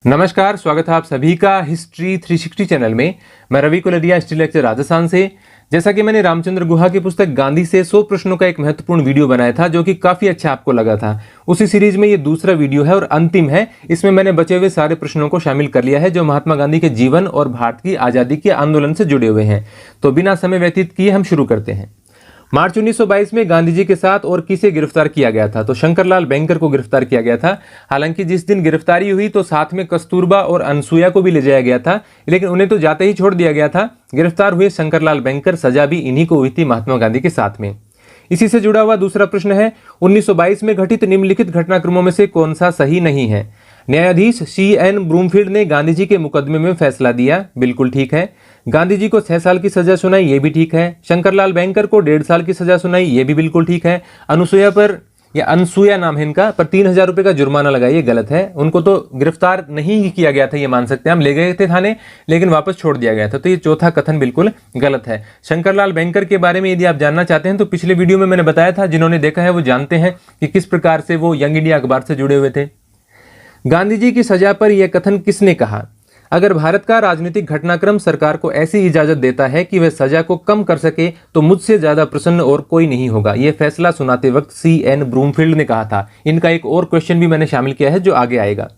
नमस्कार, स्वागत है आप सभी का हिस्ट्री 360 चैनल में। मैं रवि कुलरिया, हिस्ट्री लेक्चर राजस्थान से। जैसा कि मैंने रामचंद्र गुहा की पुस्तक गांधी से 100 प्रश्नों का एक महत्वपूर्ण वीडियो बनाया था जो कि काफी अच्छा आपको लगा था, उसी सीरीज में ये दूसरा वीडियो है और अंतिम है। इसमें मैंने बचे हुए सारे प्रश्नों को शामिल कर लिया है जो महात्मा गांधी के जीवन और भारत की आजादी के आंदोलन से जुड़े हुए हैं। तो बिना समय व्यतीत किए हम शुरू करते हैं। मार्च 1922 में गांधी जी के साथ और किसे गिरफ्तार किया गया था? तो शंकरलाल बैंकर को गिरफ्तार किया गया था। हालांकि जिस दिन गिरफ्तारी हुई तो साथ में कस्तूरबा और अनसुया को भी ले जाया गया था, लेकिन उन्हें तो जाते ही छोड़ दिया गया था। गिरफ्तार हुए शंकरलाल बैंकर, सजा भी इन्हीं को हुई थी, महात्मा गांधी के साथ में। इसी से जुड़ा हुआ दूसरा प्रश्न है, 1922 में घटित निम्नलिखित घटनाक्रमों में से कौन सा सही नहीं है? न्यायाधीश C.N. ब्रूमफील्ड ने गांधी जी के मुकदमे में फैसला दिया, बिल्कुल ठीक है। गांधी जी को 6 साल की सजा सुनाई, ये भी ठीक है। शंकरलाल बैंकर को 1.5 साल की सजा सुनाई, ये भी बिल्कुल ठीक है। अनुसुया पर, या अनसुया नाम है इनका, पर 3000 रुपए का जुर्माना लगाया, ये गलत है। उनको तो गिरफ्तार नहीं किया गया था, ये मान सकते हैं हम, ले गए थे थाने लेकिन वापस छोड़ दिया गया था। तो ये चौथा कथन बिल्कुल गलत है। शंकरलाल बैंकर के बारे में यदि आप जानना चाहते हैं तो पिछले वीडियो में मैंने बताया था, जिन्होंने देखा है वो जानते हैं कि किस प्रकार से वो यंग इंडिया अखबार से जुड़े हुए थे। गांधी जी की सजा पर यह कथन किसने कहा? अगर भारत का राजनीतिक घटनाक्रम सरकार को ऐसी इजाजत देता है कि वह सजा को कम कर सके तो मुझसे ज्यादा प्रसन्न और कोई नहीं होगा। यह फैसला सुनाते वक्त C.N. ब्रूमफील्ड ने कहा था। इनका एक और क्वेश्चन भी मैंने शामिल किया है जो आगे आएगा।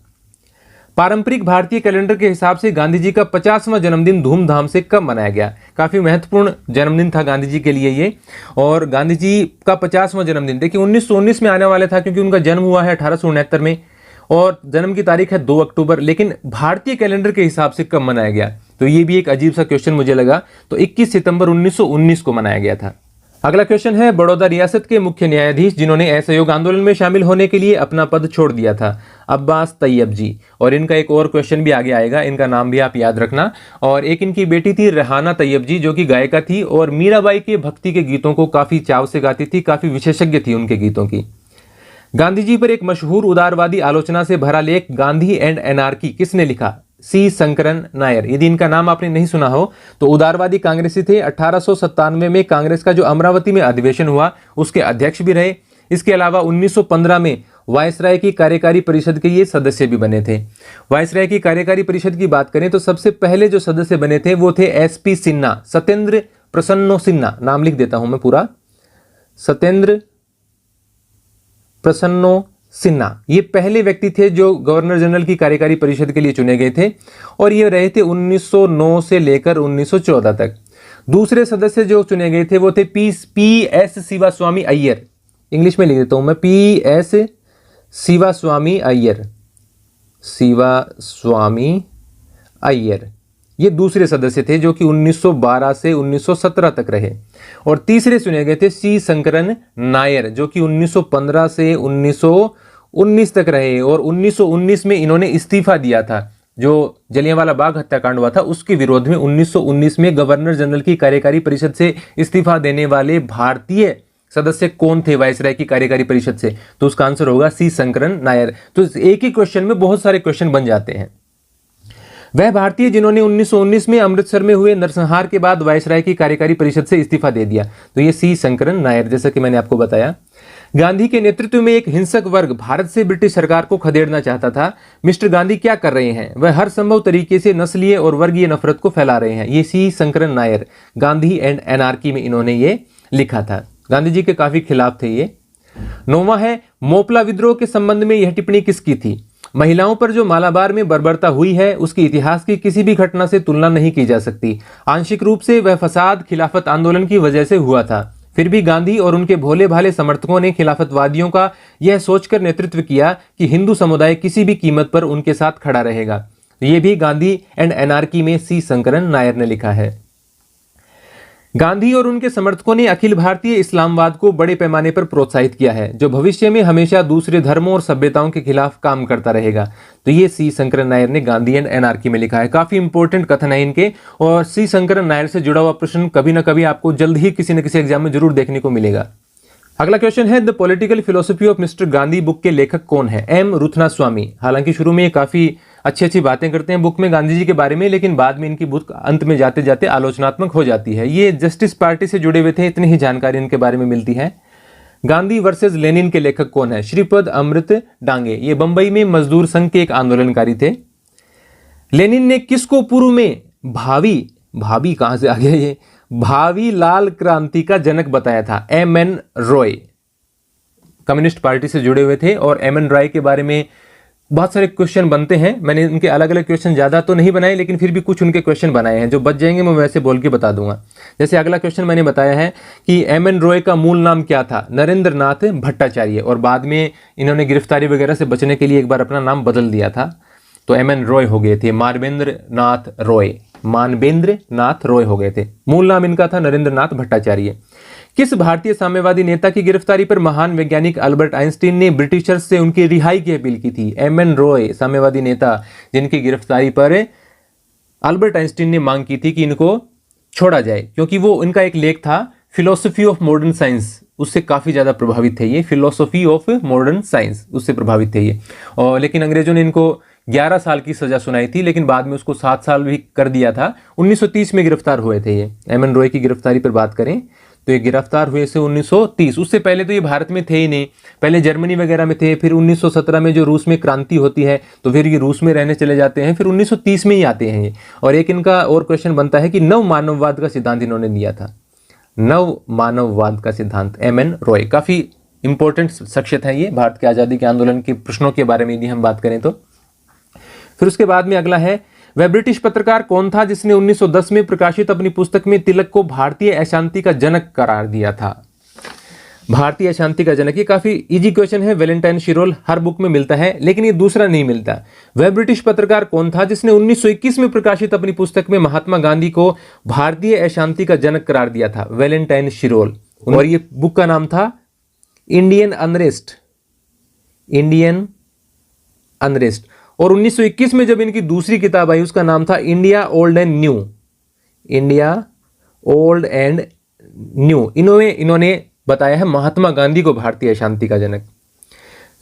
पारंपरिक भारतीय कैलेंडर के हिसाब से गांधी जी का 50वां जन्मदिन धूमधाम से कब मनाया गया? काफी महत्वपूर्ण जन्मदिन था गांधी जी के लिए ये। और गांधी जी का 50वां जन्मदिन देखिए 1919 में आने वाला था, क्योंकि उनका जन्म हुआ है 1869 में और जन्म की तारीख है 2 अक्टूबर। लेकिन भारतीय कैलेंडर के हिसाब से कब मनाया गया? तो ये भी एक अजीब सा क्वेश्चन मुझे लगा। तो 21 सितंबर 1919 को मनाया गया था। अगला क्वेश्चन है, बड़ौदा रियासत के मुख्य न्यायाधीश जिन्होंने असहयोग आंदोलन में शामिल होने के लिए अपना पद छोड़ दिया था? अब्बास तैयब जी। और इनका एक और क्वेश्चन भी आगे आएगा, इनका नाम भी आप याद रखना। और एक इनकी बेटी थी रेहाना तैयब जी, जो कि गायिका थी और मीराबाई के भक्ति के गीतों को काफी चाव से गाती थी, काफी विशेषज्ञ थी उनके गीतों की। गांधी जी पर एक मशहूर उदारवादी आलोचना से भरा लेख गांधी एंड एनार्की किसने लिखा? C. शंकरन नायर। यदि इनका नाम आपने नहीं सुना हो तो उदारवादी कांग्रेसी थे। 1897 में कांग्रेस का जो अमरावती में अधिवेशन हुआ उसके अध्यक्ष भी रहे। इसके अलावा 1915 में वायसराय की कार्यकारी परिषद के ये सदस्य भी बने थे। वायसराय की कार्यकारी परिषद की बात करें तो सबसे पहले जो सदस्य बने थे वो थे S.P. सिन्हा, सत्येंद्र प्रसन्नो सिन्हा। नाम लिख देता हूं मैं पूरा, सत्येंद्र प्रसन्नो सिन्हा। ये पहले व्यक्ति थे जो गवर्नर जनरल की कार्यकारी परिषद के लिए चुने गए थे और ये रहे थे 1909 से लेकर 1914 तक। दूसरे सदस्य जो चुने गए थे वो थे P.S. शिवास्वामी अय्यर। इंग्लिश में लिख देता हूं मैं, P.S. शिवास्वामी अय्यर, शिवास्वामी अय्यर। ये दूसरे सदस्य थे जो कि 1912 से 1917 तक रहे। और तीसरे चुने गए थे C. शंकरन नायर, जो कि 1915 से 1919 तक रहे। और 1919 में इन्होंने इस्तीफा दिया था। जो जलियांवाला बाग हत्याकांड हुआ था उसके विरोध में 1919 में गवर्नर जनरल की कार्यकारी परिषद से इस्तीफा देने वाले भारतीय सदस्य कौन थे वायसराय की कार्यकारी परिषद से? तो उसका आंसर होगा C. शंकरन नायर। तो एक ही क्वेश्चन में बहुत सारे क्वेश्चन बन जाते हैं। वह भारतीय जिन्होंने 1919 में अमृतसर में हुए नरसंहार के बाद वायसराय की कार्यकारी परिषद से इस्तीफा दे दिया। तो ये C. शंकरन नायर, जैसा कि मैंने आपको बताया। गांधी के नेतृत्व में एक हिंसक वर्ग भारत से ब्रिटिश सरकार को खदेड़ना चाहता था। मिस्टर गांधी क्या कर रहे हैं? वह हर संभव तरीके से नस्लीय और वर्गीय नफरत को फैला रहे हैं। ये C. Sankaran Nair, Gandhi and Anarchy में इन्होंने ये लिखा था। गांधी जी के काफी खिलाफ थे ये। 9वां है, मोपला विद्रोह के संबंध में यह टिप्पणी किसकी थी? महिलाओं पर जो मालाबार में बर्बरता हुई है उसकी इतिहास की किसी भी घटना से तुलना नहीं की जा सकती। आंशिक रूप से वह फसाद खिलाफत आंदोलन की वजह से हुआ था। फिर भी गांधी और उनके भोले भाले समर्थकों ने खिलाफतवादियों का यह सोचकर नेतृत्व किया कि हिंदू समुदाय किसी भी कीमत पर उनके साथ खड़ा रहेगा। यह भी गांधी एंड एनार्की में C. शंकरन नायर ने लिखा है। गांधी और उनके समर्थकों ने अखिल भारतीय इस्लामवाद को बड़े पैमाने पर प्रोत्साहित किया है, जो भविष्य में हमेशा दूसरे धर्मों और सभ्यताओं के खिलाफ काम करता रहेगा। तो ये C. शंकरन नायर ने गांधी एंड एनार्की में लिखा है। काफी इंपॉर्टेंट कथन है इनके। और C. शंकरन नायर से जुड़ा हुआ प्रश्न कभी ना कभी आपको जल्द ही किसी न किसी एग्जाम में जरूर देखने को मिलेगा। अगला क्वेश्चन है, the political philosophy of mister Gandhi book के लेखक कौन है? M. रुथनास्वामी। हालांकि शुरू में ये काफी अच्छी अच्छी बातें करते हैं बुक में गांधी जी के बारे में, लेकिन बाद में इनकी बुक अंत में जाते जाते आलोचनात्मक हो जाती है। ये जस्टिस पार्टी से जुड़े हुए थे, इतनी ही जानकारी इनके बारे में मिलती है। गांधी वर्सेस लेनिन के लेखक कौन है? श्रीपद अमृत डांगे। ये बंबई में मजदूर संघ के एक आंदोलनकारी थे। लेनिन ने किसको पूर्व में भावी कहां से आ गया ये, भावी लाल क्रांति का जनक बताया था? एम.एन. रॉय कम्युनिस्ट पार्टी से जुड़े हुए थे और एम.एन. रॉय के बारे में बहुत सारे क्वेश्चन बनते हैं। मैंने उनके अलग अलग क्वेश्चन ज़्यादा तो नहीं बनाए, लेकिन फिर भी कुछ उनके क्वेश्चन बनाए हैं। जो बच जाएंगे मैं वैसे बोल के बता दूंगा। जैसे अगला क्वेश्चन मैंने बताया है कि एम.एन. रॉय का मूल नाम क्या था? नरेंद्र नाथ भट्टाचार्य, और बाद में इन्होंने गिरफ्तारी वगैरह से बचने के लिए एक बार अपना नाम बदल दिया था, तो एम.एन. रॉय हो गए थे, मानवेंद्र नाथ रॉय हो गए थे। मूल नाम इनका था नरेंद्र नाथ भट्टाचार्य। किस भारतीय साम्यवादी नेता की गिरफ्तारी पर महान वैज्ञानिक अल्बर्ट आइंस्टीन ने ब्रिटिशर्स से उनकी रिहाई की अपील की थी? एम.एन. रॉय साम्यवादी नेता जिनकी गिरफ्तारी पर अल्बर्ट आइंस्टीन ने मांग की थी कि इनको छोड़ा जाए, क्योंकि वो इनका एक लेख था फिलोसफी ऑफ मॉडर्न साइंस, उससे काफी ज्यादा प्रभावित थे ये। फिलोसफी ऑफ मॉडर्न साइंस, उससे प्रभावित थे ये। और लेकिन अंग्रेजों ने इनको 11 साल की सजा सुनाई थी, लेकिन बाद में उसको 7 साल भी कर दिया था। 1930 में गिरफ्तार हुए थे ये। एम.एन. रॉय की गिरफ्तारी पर बात करें तो ये गिरफ्तार हुए से 1930। उससे पहले तो ये भारत में थे ही नहीं, पहले जर्मनी वगैरह में थे। फिर 1917 में जो रूस में क्रांति होती है तो फिर ये रूस में रहने चले जाते हैं, फिर 1930 में ही आते हैं ये। और एक इनका और क्वेश्चन बनता है कि नव मानववाद का सिद्धांत इन्होंने दिया था। नव मानववाद का सिद्धांत, एम.एन. रॉय, काफी इंपॉर्टेंट शख्सियत है ये भारत के आजादी के आंदोलन के प्रश्नों के बारे में यदि हम बात करें तो। फिर उसके बाद में अगला है, वह ब्रिटिश पत्रकार कौन था जिसने 1910 में प्रकाशित अपनी पुस्तक में तिलक को भारतीय अशांति का जनक करार दिया था? भारतीय अशांति का जनक, ये काफी इजी क्वेश्चन है। वैलेंटाइन शिरोल हर बुक में मिलता है, लेकिन ये दूसरा नहीं मिलता। वह ब्रिटिश पत्रकार कौन था जिसने 1921 में प्रकाशित अपनी पुस्तक में महात्मा गांधी को भारतीय अशांति का जनक करार दिया था? वैलेंटाइन शिरोल। और ये बुक का नाम था इंडियन अनरेस्ट। और 1921 में जब इनकी दूसरी किताब आई उसका नाम था इंडिया ओल्ड एंड न्यू। इन्होंने बताया है महात्मा गांधी को भारतीय अशांति का जनक।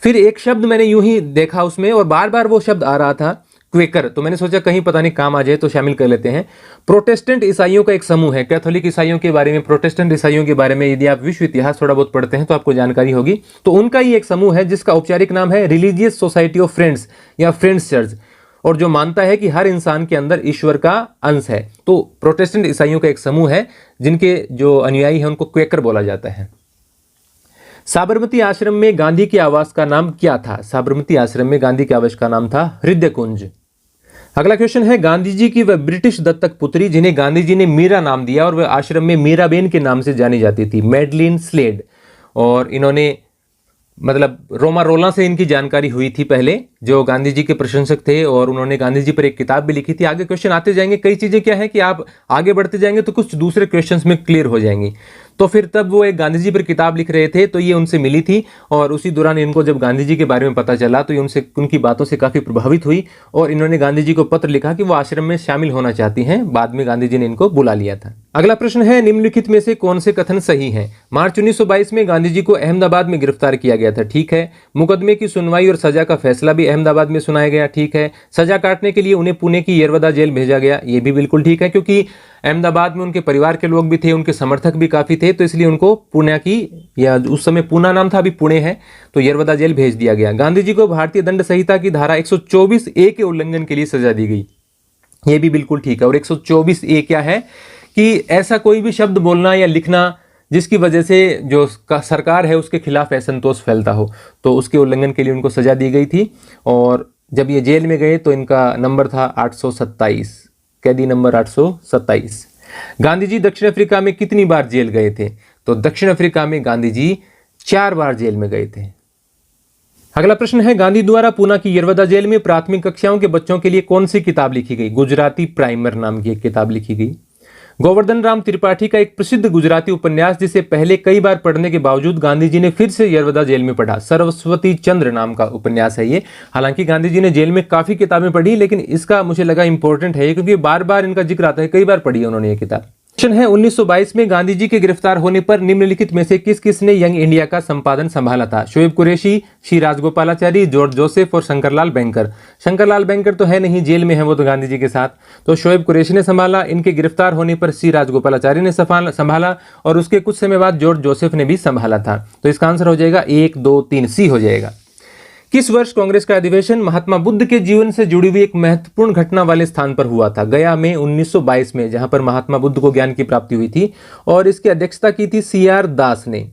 फिर एक शब्द मैंने यूं ही देखा उसमें और बार बार वो शब्द आ रहा था, क्वेकर, तो मैंने सोचा कहीं पता नहीं काम आ जाए तो शामिल कर लेते हैं। प्रोटेस्टेंट ईसाइयों का एक समूह है। कैथोलिक ईसाइयों के बारे में, प्रोटेस्टेंट ईसाइयों के बारे में यदि आप विश्व इतिहास थोड़ा बहुत पढ़ते हैं तो आपको जानकारी होगी। तो उनका ही एक समूह है जिसका औपचारिक नाम है रिलीजियस सोसाइटी ऑफ फ्रेंड्स या फ्रेंड्स चर्च, और जो मानता है कि हर इंसान के अंदर ईश्वर का अंश है। तो प्रोटेस्टेंट ईसाइयों का एक समूह है जिनके जो अनुयायी हैं उनको क्वेकर बोला जाता है। साबरमती आश्रम में गांधी के आवास का नाम क्या था? साबरमती आश्रम में गांधी के आवास का नाम था हृदय कुंज। अगला क्वेश्चन है, गांधी जी की वह ब्रिटिश दत्तक पुत्री जिन्हें गांधी जी ने मीरा नाम दिया और वह आश्रम में मीराबेन के नाम से जानी जाती थी? Madeleine Slade. और इन्होंने मतलब रोमा रोला से इनकी जानकारी हुई थी पहले, जो गांधी जी के प्रशंसक थे, और उन्होंने गांधी जी पर एक किताब भी लिखी थी। आगे क्वेश्चन आते जाएंगे, कई चीजें क्या है कि आप आगे बढ़ते जाएंगे तो कुछ दूसरे क्वेश्चंस में क्लियर हो जाएंगी। तो फिर तब वो एक गांधी जी पर किताब लिख रहे थे तो ये उनसे मिली थी, और उसी दौरान इनको जब गांधी जी के बारे में पता चला तो ये उनकी बातों से काफी प्रभावित हुई और इन्होंने गांधी जी को पत्र लिखा कि वो आश्रम में शामिल होना चाहती हैं। बाद में गांधी जी ने इनको बुला लिया था। अगला प्रश्न है, निम्नलिखित में से कौन से कथन सही हैं? मार्च 1922 में गांधी जी को अहमदाबाद में गिरफ्तार किया गया था, ठीक है। मुकदमे की सुनवाई और सजा का फैसला भी अहमदाबाद में सुनाया गया, ठीक है। सजा काटने के लिए उन्हें पुणे की येरवदा जेल भेजा गया, ये भी बिल्कुल ठीक है, क्योंकि अहमदाबाद में उनके परिवार के लोग भी थे, उनके समर्थक भी काफी थे, तो इसलिए उनको पुणे की, या उस समय पूना नाम था, अभी पुणे है, तो येरवदा जेल भेज दिया गया। गांधी जी को भारतीय दंड संहिता की धारा 124A के उल्लंघन के लिए सजा दी गई, ये भी बिल्कुल ठीक है। और 124A क्या है कि ऐसा कोई भी शब्द बोलना या लिखना जिसकी वजह से जो सरकार है उसके खिलाफ असंतोष फैलता हो, तो उसके उल्लंघन के लिए उनको सजा दी गई थी। और जब ये जेल में गए तो इनका नंबर था 827, कैदी नंबर 827। गांधी जी दक्षिण अफ्रीका में कितनी बार जेल गए थे? तो दक्षिण अफ्रीका में गांधी जी 4 बार जेल में गए थे। अगला प्रश्न है, गांधी द्वारा पूना की येरवदा जेल में प्राथमिक कक्षाओं के बच्चों के लिए कौन सी किताब लिखी गई? गुजराती प्राइमर नाम की एक किताब लिखी गई। गोवर्धन राम त्रिपाठी का एक प्रसिद्ध गुजराती उपन्यास जिसे पहले कई बार पढ़ने के बावजूद गांधी जी ने फिर से येरवदा जेल में पढ़ा, सरस्वती चंद्र नाम का उपन्यास है ये। हालांकि गांधी जी ने जेल में काफी किताबें पढ़ी, लेकिन इसका मुझे लगा इंपॉर्टेंट है क्योंकि बार बार इनका जिक्र आता है, कई बार पढ़ी है उन्होंने ये किताब। क्वेश्चन है, 1922 में गांधी जी के गिरफ्तार होने पर निम्नलिखित में से किस किस ने यंग इंडिया का संपादन संभाला था? शोएब कुरैशी, श्री राजगोपालाचारी, जॉर्ज जोसेफ और शंकरलाल बैंकर। शंकरलाल बैंकर तो है नहीं, जेल में है वो तो गांधी जी के साथ, तो शोएब कुरैशी ने संभाला। इनके गिरफ्तार होने पर श्री राजगोपालाचारी ने संभाला और उसके कुछ समय बाद जॉर्ज जोसेफ ने भी संभाला था। तो इसका आंसर हो जाएगा 1, 2, 3 सी हो जाएगा। किस वर्ष कांग्रेस का अधिवेशन महात्मा बुद्ध के जीवन से जुड़ी हुई एक महत्वपूर्ण घटना वाले स्थान पर हुआ था? गया में 1922 में, जहां पर महात्मा बुद्ध को ज्ञान की प्राप्ति हुई थी और इसकी अध्यक्षता की थी CR दास ने।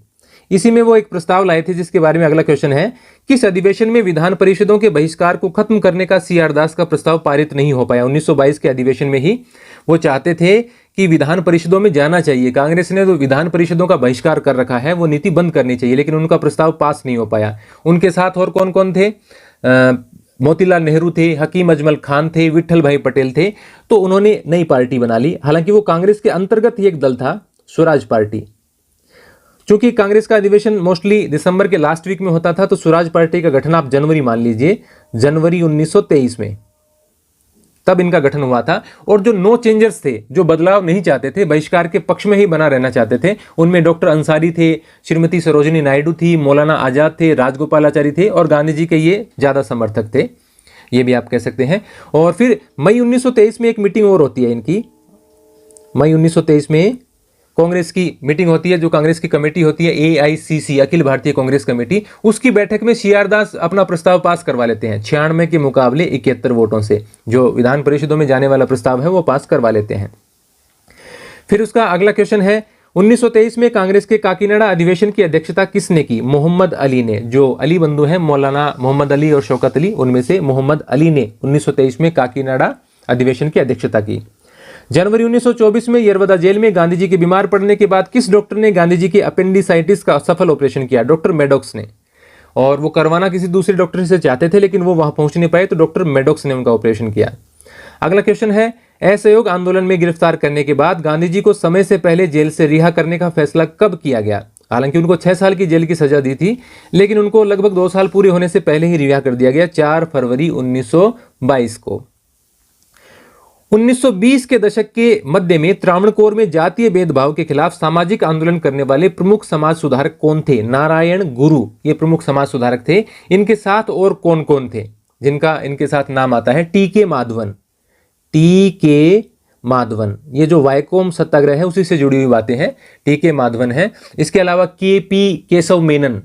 इसी में वो एक प्रस्ताव लाए थे जिसके बारे में अगला क्वेश्चन है, किस अधिवेशन में विधान परिषदों के बहिष्कार को खत्म करने का CR दास का प्रस्ताव पारित नहीं हो पाया? 1922 के अधिवेशन में ही वो चाहते थे कि विधान परिषदों में जाना चाहिए। कांग्रेस ने तो विधान परिषदों का बहिष्कार कर रखा है, वो नीति बंद करनी चाहिए, लेकिन उनका प्रस्ताव पास नहीं हो पाया। उनके साथ और कौन कौन थे? मोतीलाल नेहरू थे, हकीम अजमल खान थे, विट्ठल भाई पटेल थे। तो उन्होंने नई पार्टी बना ली। हालांकि वो कांग्रेस के अंतर्गत ही एक दल था, स्वराज पार्टी। चूंकि कांग्रेस का अधिवेशन मोस्टली दिसंबर के लास्ट वीक में होता था, तो स्वराज पार्टी का गठन आप जनवरी मान लीजिए, जनवरी 1923 में तब इनका गठन हुआ था। और जो नो चेंजर्स थे, जो बदलाव नहीं चाहते थे, बहिष्कार के पक्ष में ही बना रहना चाहते थे, उनमें डॉक्टर अंसारी थे, श्रीमती सरोजिनी नायडू थी, मौलाना आजाद थे, राजगोपालाचारी थे और गांधी जी के ये ज्यादा समर्थक थे, ये भी आप कह सकते हैं। और फिर मई 1923 में एक मीटिंग और होती है इनकी। मई 1923 में कांग्रेस की मीटिंग होती है, जो कांग्रेस की कमेटी होती है AICC, अखिल भारतीय कांग्रेस कमेटी। उसकी बैठक में CR दास अपना प्रस्ताव पास करवा लेते हैं 96 के मुकाबले 71 वोटों से। जो विधान परिषदों में जाने वाला प्रस्ताव है वो पास करवा लेते हैं। फिर उसका अगला क्वेश्चन है, 1923 में कांग्रेस के काकीनाडा अधिवेशन की अध्यक्षता किसने की? मोहम्मद अली ने। जो अली बंधु हैं, मौलाना मोहम्मद अली और शौकत अली, उनमें से मोहम्मद अली ने 1923 में काकीनाडा अधिवेशन की अध्यक्षता की। जनवरी 1924 में यरवदा जेल में गांधी जी के बीमार पड़ने के बाद किस डॉक्टर ने गांधी जी के अपेंडिसाइटिस का सफल ऑपरेशन किया? डॉक्टर मेडॉक्स ने। और वो करवाना किसी दूसरे डॉक्टर से चाहते थे, लेकिन वो वहां पहुंच नहीं पाए, तो डॉक्टर मेडॉक्स ने उनका ऑपरेशन किया। अगला क्वेश्चन है, असहयोग आंदोलन में गिरफ्तार करने के बाद गांधी जी को समय से पहले जेल से रिहा करने का फैसला कब किया गया? हालांकि उनको 6 साल की जेल की सजा दी थी, लेकिन उनको लगभग 2 साल पूरे होने से पहले ही रिहा कर दिया गया, 4 फरवरी 1922 को। 1920 के दशक के मध्य में त्रावणकोर में जातीय भेदभाव के खिलाफ सामाजिक आंदोलन करने वाले प्रमुख समाज सुधारक कौन थे? नारायण गुरु, ये प्रमुख समाज सुधारक थे। इनके साथ और कौन कौन थे जिनका इनके साथ नाम आता है? TK माधवन। TK माधवन, ये जो वायकोम सत्याग्रह है उसी से जुड़ी हुई बातें हैं, TK माधवन है। इसके अलावा KP केशव मेनन,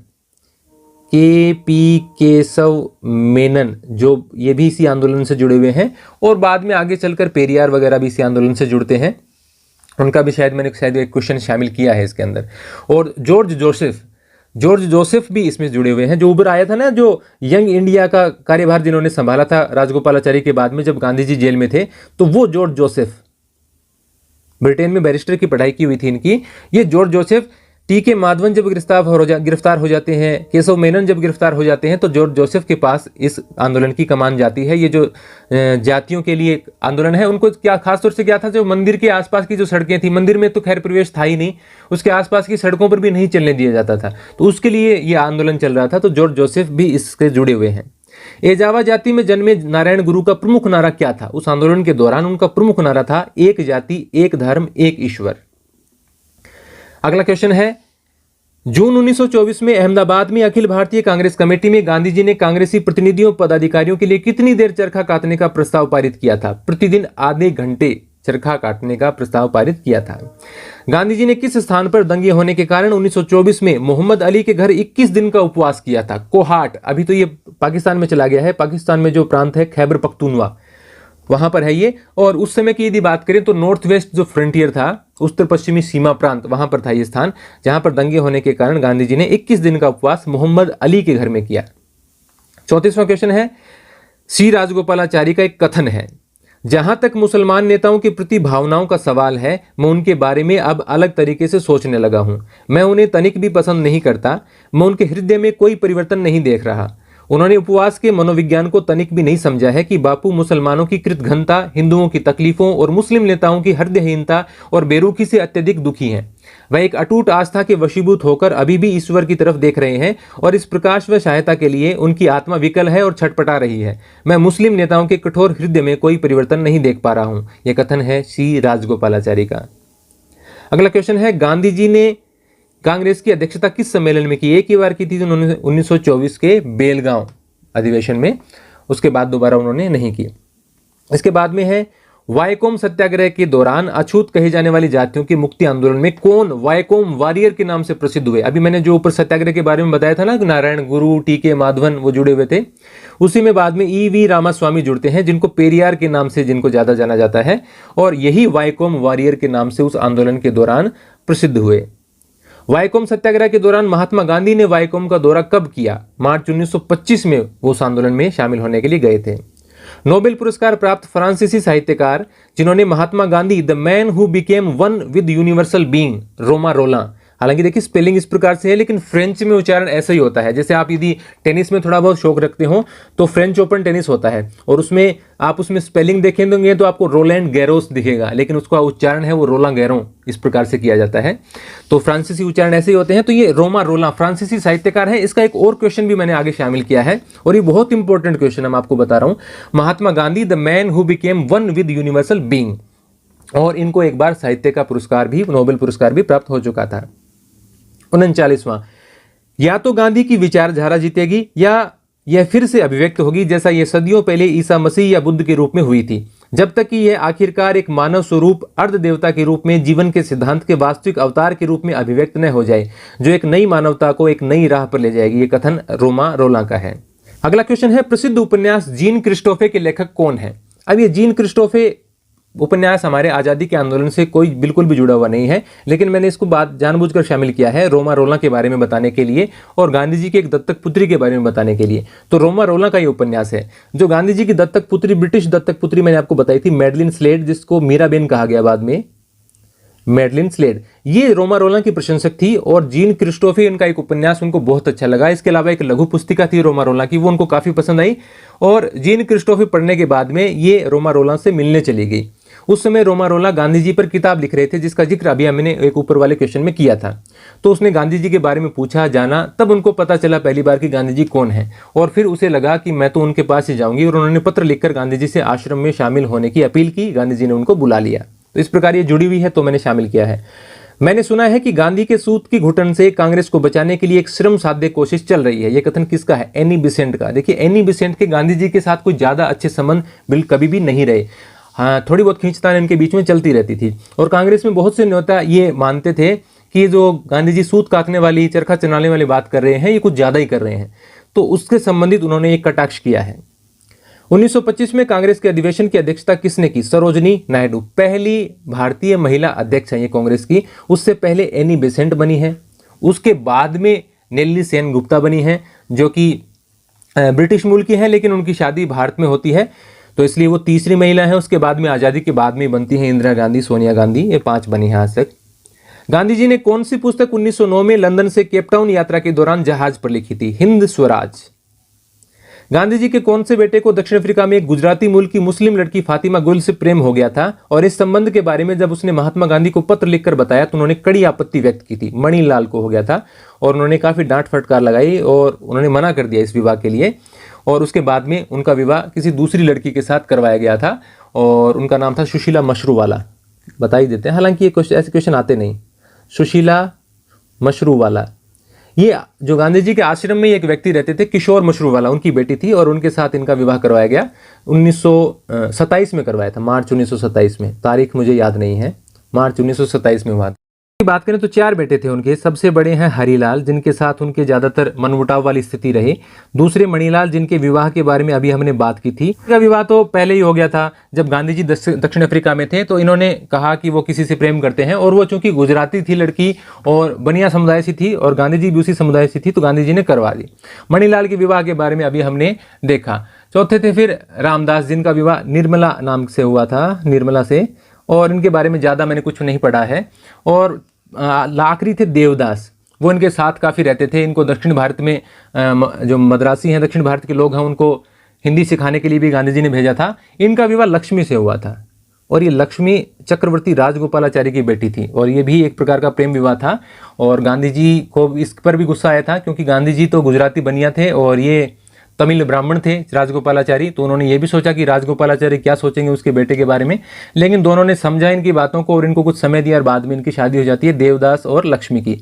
KP केशव मेनन, जो ये भी इसी आंदोलन से जुड़े हुए हैं। और बाद में आगे चलकर पेरियार वगैरह भी इसी आंदोलन से जुड़ते हैं, उनका भी शायद एक क्वेश्चन शामिल किया है इसके अंदर। और जॉर्ज जोसेफ भी इसमें जुड़े हुए हैं, जो उभर आया था ना, जो यंग इंडिया का कार्यभार जिन्होंने संभाला था राजगोपालाचारी के बाद में, जब गांधी जी जेल में थे, तो वो जॉर्ज जोसेफ, ब्रिटेन में बैरिस्टर की पढ़ाई की हुई थी इनकी। ये जॉर्ज जोसेफ, TK माधवन जब गिरफ्तार हो जाते हैं, केशव मेनन जब गिरफ्तार हो जाते हैं, तो जॉर्ज जोसेफ के पास इस आंदोलन की कमान जाती है। ये जो जातियों के लिए आंदोलन है, उनको क्या खास तौर से क्या था, जो मंदिर के आसपास की जो सड़कें थी, मंदिर में तो खैर प्रवेश था ही नहीं, उसके आसपास की सड़कों पर भी नहीं चलने दिया जाता था, तो उसके लिए ये आंदोलन चल रहा था। तो जॉर्ज जोसेफ भी इससे जुड़े हुए हैं। एजावा जाति में जन्मे नारायण गुरु का प्रमुख नारा क्या था? उस आंदोलन के दौरान उनका प्रमुख नारा था, एक जाति, एक धर्म, एक ईश्वर। अगला क्वेश्चन है, जून 1924 में अहमदाबाद में अखिल भारतीय कांग्रेस कमेटी में गांधी जी ने कांग्रेसी प्रतिनिधियों पदाधिकारियों के लिए कितनी देर चरखा काटने का प्रस्ताव पारित किया था? प्रतिदिन आधे घंटे चरखा काटने का प्रस्ताव पारित किया था। गांधी जी ने किस स्थान पर दंगे होने के कारण 1924 में मोहम्मद अली के घर 21 दिन का उपवास किया था? कोहाट, अभी तो ये पाकिस्तान में चला गया है, पाकिस्तान में जो प्रांत है खैबर पख्तूनवा, वहां पर है ये। और उस समय की यदि बात करें तो नॉर्थ वेस्ट जो फ्रंटियर था, उत्तर पश्चिमी सीमा प्रांत, वहां पर था ये स्थान, जहां पर दंगे होने के कारण गांधी जी ने 21 दिन का उपवास मोहम्मद अली के घर में किया। 34वां क्वेश्चन है, सी राजगोपालाचारी का एक कथन है, जहां तक मुसलमान नेताओं के प्रति भावनाओं का सवाल है, मैं उनके बारे में अब अलग तरीके से सोचने लगा हूं। मैं उन्हें तनिक भी पसंद नहीं करता, मैं उनके हृदय में कोई परिवर्तन नहीं देख रहा। उन्होंने उपवास के मनोविज्ञान को तनिक भी नहीं समझा है कि बापू मुसलमानों की कृतघ्नता, हिंदुओं की तकलीफों और मुस्लिम नेताओं की हृदयहीनता और बेरुखी से अत्यधिक दुखी हैं। वह एक अटूट आस्था के वशीभूत होकर अभी भी ईश्वर की तरफ देख रहे हैं और इस प्रकाश व सहायता के लिए उनकी आत्मा विकल है और छटपटा रही है। मैं मुस्लिम नेताओं के कठोर हृदय में कोई परिवर्तन नहीं देख पा रहा हूं। यह कथन है सी राजगोपालाचारी का। अगला क्वेश्चन है, गांधी जी ने कांग्रेस की अध्यक्षता किस सम्मेलन में की? एक ही बार की थी उन्होंने 1924 के बेलगांव अधिवेशन में, उसके बाद दोबारा उन्होंने नहीं की। इसके बाद में है वायकोम सत्याग्रह के दौरान अछूत कही जाने वाली जातियों की मुक्ति आंदोलन में कौन वायकोम वॉरियर के नाम से प्रसिद्ध हुए? अभी मैंने जो ऊपर सत्याग्रह के बारे में बताया था ना कि नारायण गुरु, टी.के. माधवन वो जुड़े हुए थे, उसी में बाद में ई.वी. रामास्वामी जुड़ते हैं, जिनको पेरियार के नाम से जिनको ज्यादा जाना जाता है, और यही वायकोम वॉरियर के नाम से उस आंदोलन के दौरान प्रसिद्ध हुए। वायकोम सत्याग्रह के दौरान महात्मा गांधी ने वायकोम का दौरा कब किया? मार्च 1925 में वो उस आंदोलन में शामिल होने के लिए गए थे। नोबेल पुरस्कार प्राप्त फ्रांसीसी साहित्यकार जिन्होंने Mahatma Gandhi the man who became one with universal being, Romain Rolland. हालांकि देखिए स्पेलिंग इस प्रकार से है, लेकिन फ्रेंच में उच्चारण ऐसा ही होता है। जैसे आप यदि टेनिस में थोड़ा बहुत शौक रखते हो तो फ्रेंच ओपन टेनिस होता है, और उसमें आप उसमें स्पेलिंग देखेंगे तो आपको रोलैंड गैरोस दिखेगा, लेकिन उसका उच्चारण है वो रोलां गैरों, इस प्रकार से किया जाता है। तो फ्रांसीसी उच्चारण ऐसे ही होते हैं। तो ये रोमा रोलां फ्रांसीसी साहित्यकार है। इसका एक और क्वेश्चन भी मैंने आगे शामिल किया है, और ये बहुत इंपॉर्टेंट क्वेश्चन मैं आपको बता रहा हूं। Mahatma Gandhi the man who became one with universal being, और इनको एक बार साहित्य का पुरस्कार भी, नोबेल पुरस्कार भी प्राप्त हो चुका था। 39वां, या तो गांधी की विचारधारा जीतेगी या यह फिर से अभिव्यक्त होगी जैसा यह सदियों पहले ईसा मसीह या बुद्ध के रूप में हुई थी, जब तक कि यह आखिरकार एक मानव स्वरूप अर्ध देवता के रूप में जीवन के सिद्धांत के वास्तविक अवतार के रूप में अभिव्यक्त न हो जाए, जो एक नई मानवता को एक नई राह पर ले जाएगी। यह कथन रोमा रोलां का है। अगला क्वेश्चन है, प्रसिद्ध उपन्यास जीन क्रिस्टोफे के लेखक कौन है? अब ये जीन क्रिस्टोफे उपन्यास हमारे आज़ादी के आंदोलन से कोई बिल्कुल भी जुड़ा हुआ नहीं है, लेकिन मैंने इसको बात जानबूझकर शामिल किया है रोमा रोलां के बारे में बताने के लिए और गांधी जी की एक दत्तक पुत्री के बारे में बताने के लिए। तो रोमा रोलां का ये उपन्यास है। जो गांधी जी की दत्तक पुत्री, ब्रिटिश दत्तक पुत्री मैंने आपको बताई थी, मैडलिन स्लेड, जिसको मीराबेन कहा गया बाद में, मैडलिन स्लेड, ये रोमा रोलां की प्रशंसक थी, और जीन क्रिस्टोफे इनका एक उपन्यास उनको बहुत अच्छा लगा। इसके अलावा एक लघु पुस्तिका थी रोमा रोलां की, वो उनको काफी पसंद आई, और जीन क्रिस्टोफे पढ़ने के बाद में ये रोमा रोलां से मिलने चली गई। उस समय रोमा रोलां गांधी जी पर किताब लिख रहे थे, जिसका जिक्र अभी हमने एक ऊपर वाले क्वेश्चन में किया था। तो उसने गांधी जी के बारे में पूछा, जाना, तब उनको पता चला पहली बार कि गांधी जी कौन है, और फिर उसे लगा कि मैं तो उनके पास ही जाऊंगी, और उन्होंने पत्र लिखकर गांधी जी से आश्रम में शामिल होने की अपील की। गांधी जी ने उनको बुला लिया। तो इस प्रकार ये जुड़ी हुई है, तो मैंने शामिल किया है। मैंने सुना है कि गांधी के सूत की घुटन से कांग्रेस को बचाने के लिए एक श्रम साध्य कोशिश चल रही है। यह कथन किसका है? एनी बेसेंट का। देखिए एनी बेसेंट के गांधी जी के साथ कोई ज्यादा अच्छे संबंध बिल्कुल कभी भी नहीं रहे। हाँ, थोड़ी बहुत खींचतान इनके बीच में चलती रहती थी, और कांग्रेस में बहुत से नेता ये मानते थे कि जो गांधी जी सूत काटने वाली, चरखा चलाने वाली बात कर रहे हैं, ये कुछ ज्यादा ही कर रहे हैं। तो उसके संबंधित उन्होंने एक कटाक्ष किया है। 1925 में कांग्रेस के अधिवेशन की अध्यक्षता किसने की? सरोजनी नायडू, पहली भारतीय महिला अध्यक्ष है ये कांग्रेस की। उससे पहले एनी बेसेंट बनी है, उसके बाद में नेल्ली सेन गुप्ता बनी है, जो कि ब्रिटिश मूल की है, लेकिन उनकी शादी भारत में होती है, तो इसलिए वो तीसरी महिला है। उसके बाद में आज़ादी के बाद में बनती है इंदिरा गांधी, सोनिया गांधी, ये 5 बनी है आज तक। गांधी जी ने कौन सी पुस्तक 1909 में लंदन से केपटाउन यात्रा के दौरान जहाज पर लिखी थी? हिंद स्वराज। गांधी जी के कौन से बेटे को दक्षिण अफ्रीका में एक गुजराती मूल की मुस्लिम लड़की फातिमा गुल से प्रेम हो गया था, और इस संबंध के बारे में जब उसने महात्मा गांधी को पत्र लिखकर बताया तो उन्होंने कड़ी आपत्ति व्यक्त की थी? मणिलाल को हो गया था, और उन्होंने काफी डांट फटकार लगाई और उन्होंने मना कर दिया इस विवाह के लिए, और उसके बाद में उनका विवाह किसी दूसरी लड़की के साथ करवाया गया था, और उनका नाम था सुशीला मशरूवाला। बता ही देते हैं, हालांकि ये ऐसे क्वेश्चन आते नहीं। सुशीला मशरूवाला, ये जो गांधी जी के आश्रम में एक व्यक्ति रहते थे, किशोर मशरूवाला, उनकी बेटी थी, और उनके साथ इनका विवाह करवाया गया। 1927 में करवाया था, मार्च 1927 में, तारीख मुझे याद नहीं है, मार्च 1927 में हुआ था। बात करें तो 4 बेटे थे उनके। सबसे बड़े हैं हरिलाल, जिनके साथ उनके ज्यादातर मनमुटाव वाली स्थिति रही। दूसरे मणिलाल, जिनके विवाह के बारे में अभी हमने बात की थी। इनका विवाह तो पहले ही हो गया था, जब गांधी जी दक्षिण अफ्रीका में थे, तो इन्होंने कहा कि वो किसी से प्रेम करते हैं, और वो चूंकि गुजराती थी लड़की और बनिया समुदाय से थी, और गांधी जी भी उसी समुदाय से थी, तो गांधी जी ने करवा दी। मणिलाल के विवाह के बारे में अभी हमने देखा। चौथे थे फिर रामदास, जिनका विवाह निर्मला नाम से हुआ था, निर्मला से, और इनके बारे में ज्यादा मैंने कुछ नहीं पढ़ा है। और आखिरी थे देवदास, वो इनके साथ काफ़ी रहते थे। इनको दक्षिण भारत में जो मद्रासी हैं, दक्षिण भारत के लोग हैं, उनको हिंदी सिखाने के लिए भी गांधी जी ने भेजा था। इनका विवाह लक्ष्मी से हुआ था, और ये लक्ष्मी चक्रवर्ती राजगोपालाचारी की बेटी थी, और ये भी एक प्रकार का प्रेम विवाह था। और गांधी जी को इस पर भी गुस्सा आया था, क्योंकि गांधी जी तो गुजराती बनिया थे और ये तमिल ब्राह्मण थे राजगोपालाचारी, तो उन्होंने ये भी सोचा कि राजगोपालाचारी क्या सोचेंगे उसके बेटे के बारे में, लेकिन दोनों ने समझा इनकी बातों को और इनको कुछ समय दिया, और बाद में इनकी शादी हो जाती है देवदास और लक्ष्मी की।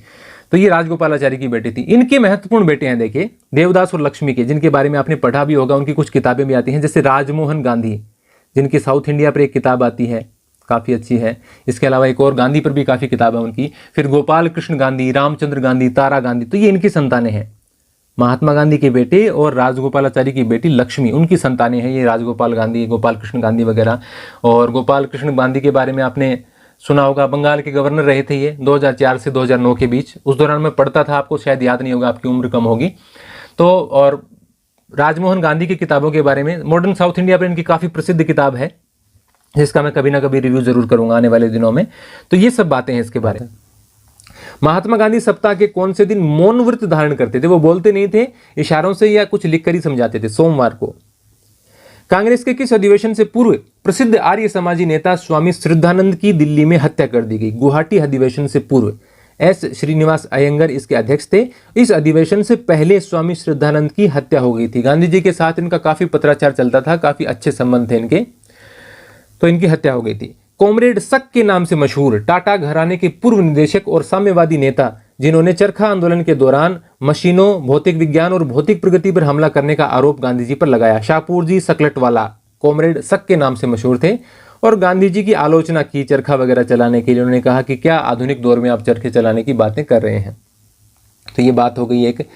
तो ये राजगोपालाचारी की बेटी थी। इनके महत्वपूर्ण बेटे हैं, देखिए, देवदास और लक्ष्मी के, जिनके बारे में आपने पढ़ा भी होगा, उनकी कुछ किताबें भी आती हैं, जैसे राजमोहन गांधी, जिनकी साउथ इंडिया पर एक किताब आती है, काफ़ी अच्छी है। इसके अलावा एक और गांधी पर भी काफ़ी किताब है उनकी। फिर गोपाल कृष्ण गांधी, रामचंद्र गांधी, तारा गांधी, तो ये इनकी संतानें हैं। महात्मा गांधी के बेटे और राजगोपालाचारी की बेटी लक्ष्मी, उनकी संतानें हैं ये राजगोपाल गांधी, गोपाल कृष्ण गांधी वगैरह। और गोपाल कृष्ण गांधी के बारे में आपने सुना होगा, बंगाल के गवर्नर रहे थे ये 2004 से 2009 के बीच। उस दौरान मैं पढ़ता था, आपको शायद याद नहीं होगा, आपकी उम्र कम होगी तो। और राजमोहन गांधी की किताबों के बारे में, मॉडर्न साउथ इंडिया पर इनकी काफ़ी प्रसिद्ध किताब है, जिसका मैं कभी ना कभी रिव्यू जरूर करूंगा आने वाले दिनों में। तो ये सब बातें हैं इसके बारे में। महात्मा गांधी सप्ताह के कौन से दिन मौन व्रत धारण करते थे? वो बोलते नहीं थे, इशारों से या कुछ लिखकर ही समझाते थे। सोमवार को। कांग्रेस के किस अधिवेशन से पूर्व प्रसिद्ध आर्य समाजी नेता स्वामी श्रद्धानंद की दिल्ली में हत्या कर दी गई? गुवाहाटी अधिवेशन से पूर्व। एस श्रीनिवास अयंगर इसके अध्यक्ष थे। इस अधिवेशन से पहले स्वामी श्रद्धानंद की हत्या हो गई थी। गांधी जी के साथ इनका काफी पत्राचार चलता था, काफी अच्छे संबंध थे इनके, तो इनकी हत्या हो गई थी। कॉमरेड सक के नाम से मशहूर टाटा घराने के पूर्व निदेशक और साम्यवादी नेता, जिन्होंने चरखा आंदोलन के दौरान मशीनों, भौतिक विज्ञान और भौतिक प्रगति पर हमला करने का आरोप गांधी जी पर लगाया। शाहपुरजी सकलटवाला कॉमरेड सक के नाम से मशहूर थे और गांधी जी की आलोचना की चरखा वगैरह चलाने के लिए। उन्होंने कहा कि क्या आधुनिक दौर में आप चरखे चलाने की बातें कर रहे हैं। तो ये बात हो गई एक।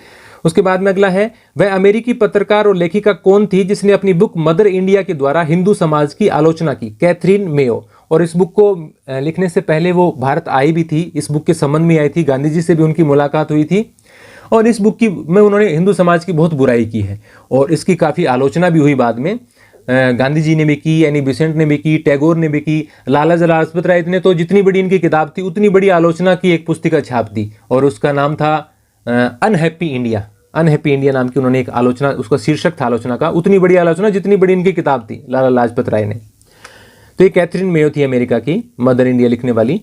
उसके बाद में अगला है, वह अमेरिकी पत्रकार और लेखिका कौन थी जिसने अपनी बुक मदर इंडिया के द्वारा हिंदू समाज की आलोचना की? Catherine Mayo. और इस बुक को लिखने से पहले वो भारत आई भी थी, इस बुक के संबंध में आई थी, गांधी जी से भी उनकी मुलाकात हुई थी और इस बुक की में उन्होंने हिंदू समाज की बहुत बुराई की है और इसकी काफ़ी आलोचना भी हुई बाद में। गांधी जी ने भी की, एनी बेसेंट ने भी की, टैगोर ने भी की, लाला लाजपत राय ने तो जितनी बड़ी इनकी किताब थी उतनी बड़ी आलोचना की एक पुस्तिका छाप दी और उसका नाम था अनहैप्पी इंडिया। अनहैप्पी इंडिया नाम की उन्होंने एक आलोचना, उसका शीर्षक था आलोचना का, उतनी बड़ी आलोचना जितनी बड़ी इनकी किताब थी लाला लाजपत राय ने। तो ये कैथरीन मेयो थी अमेरिका की, मदर इंडिया लिखने वाली।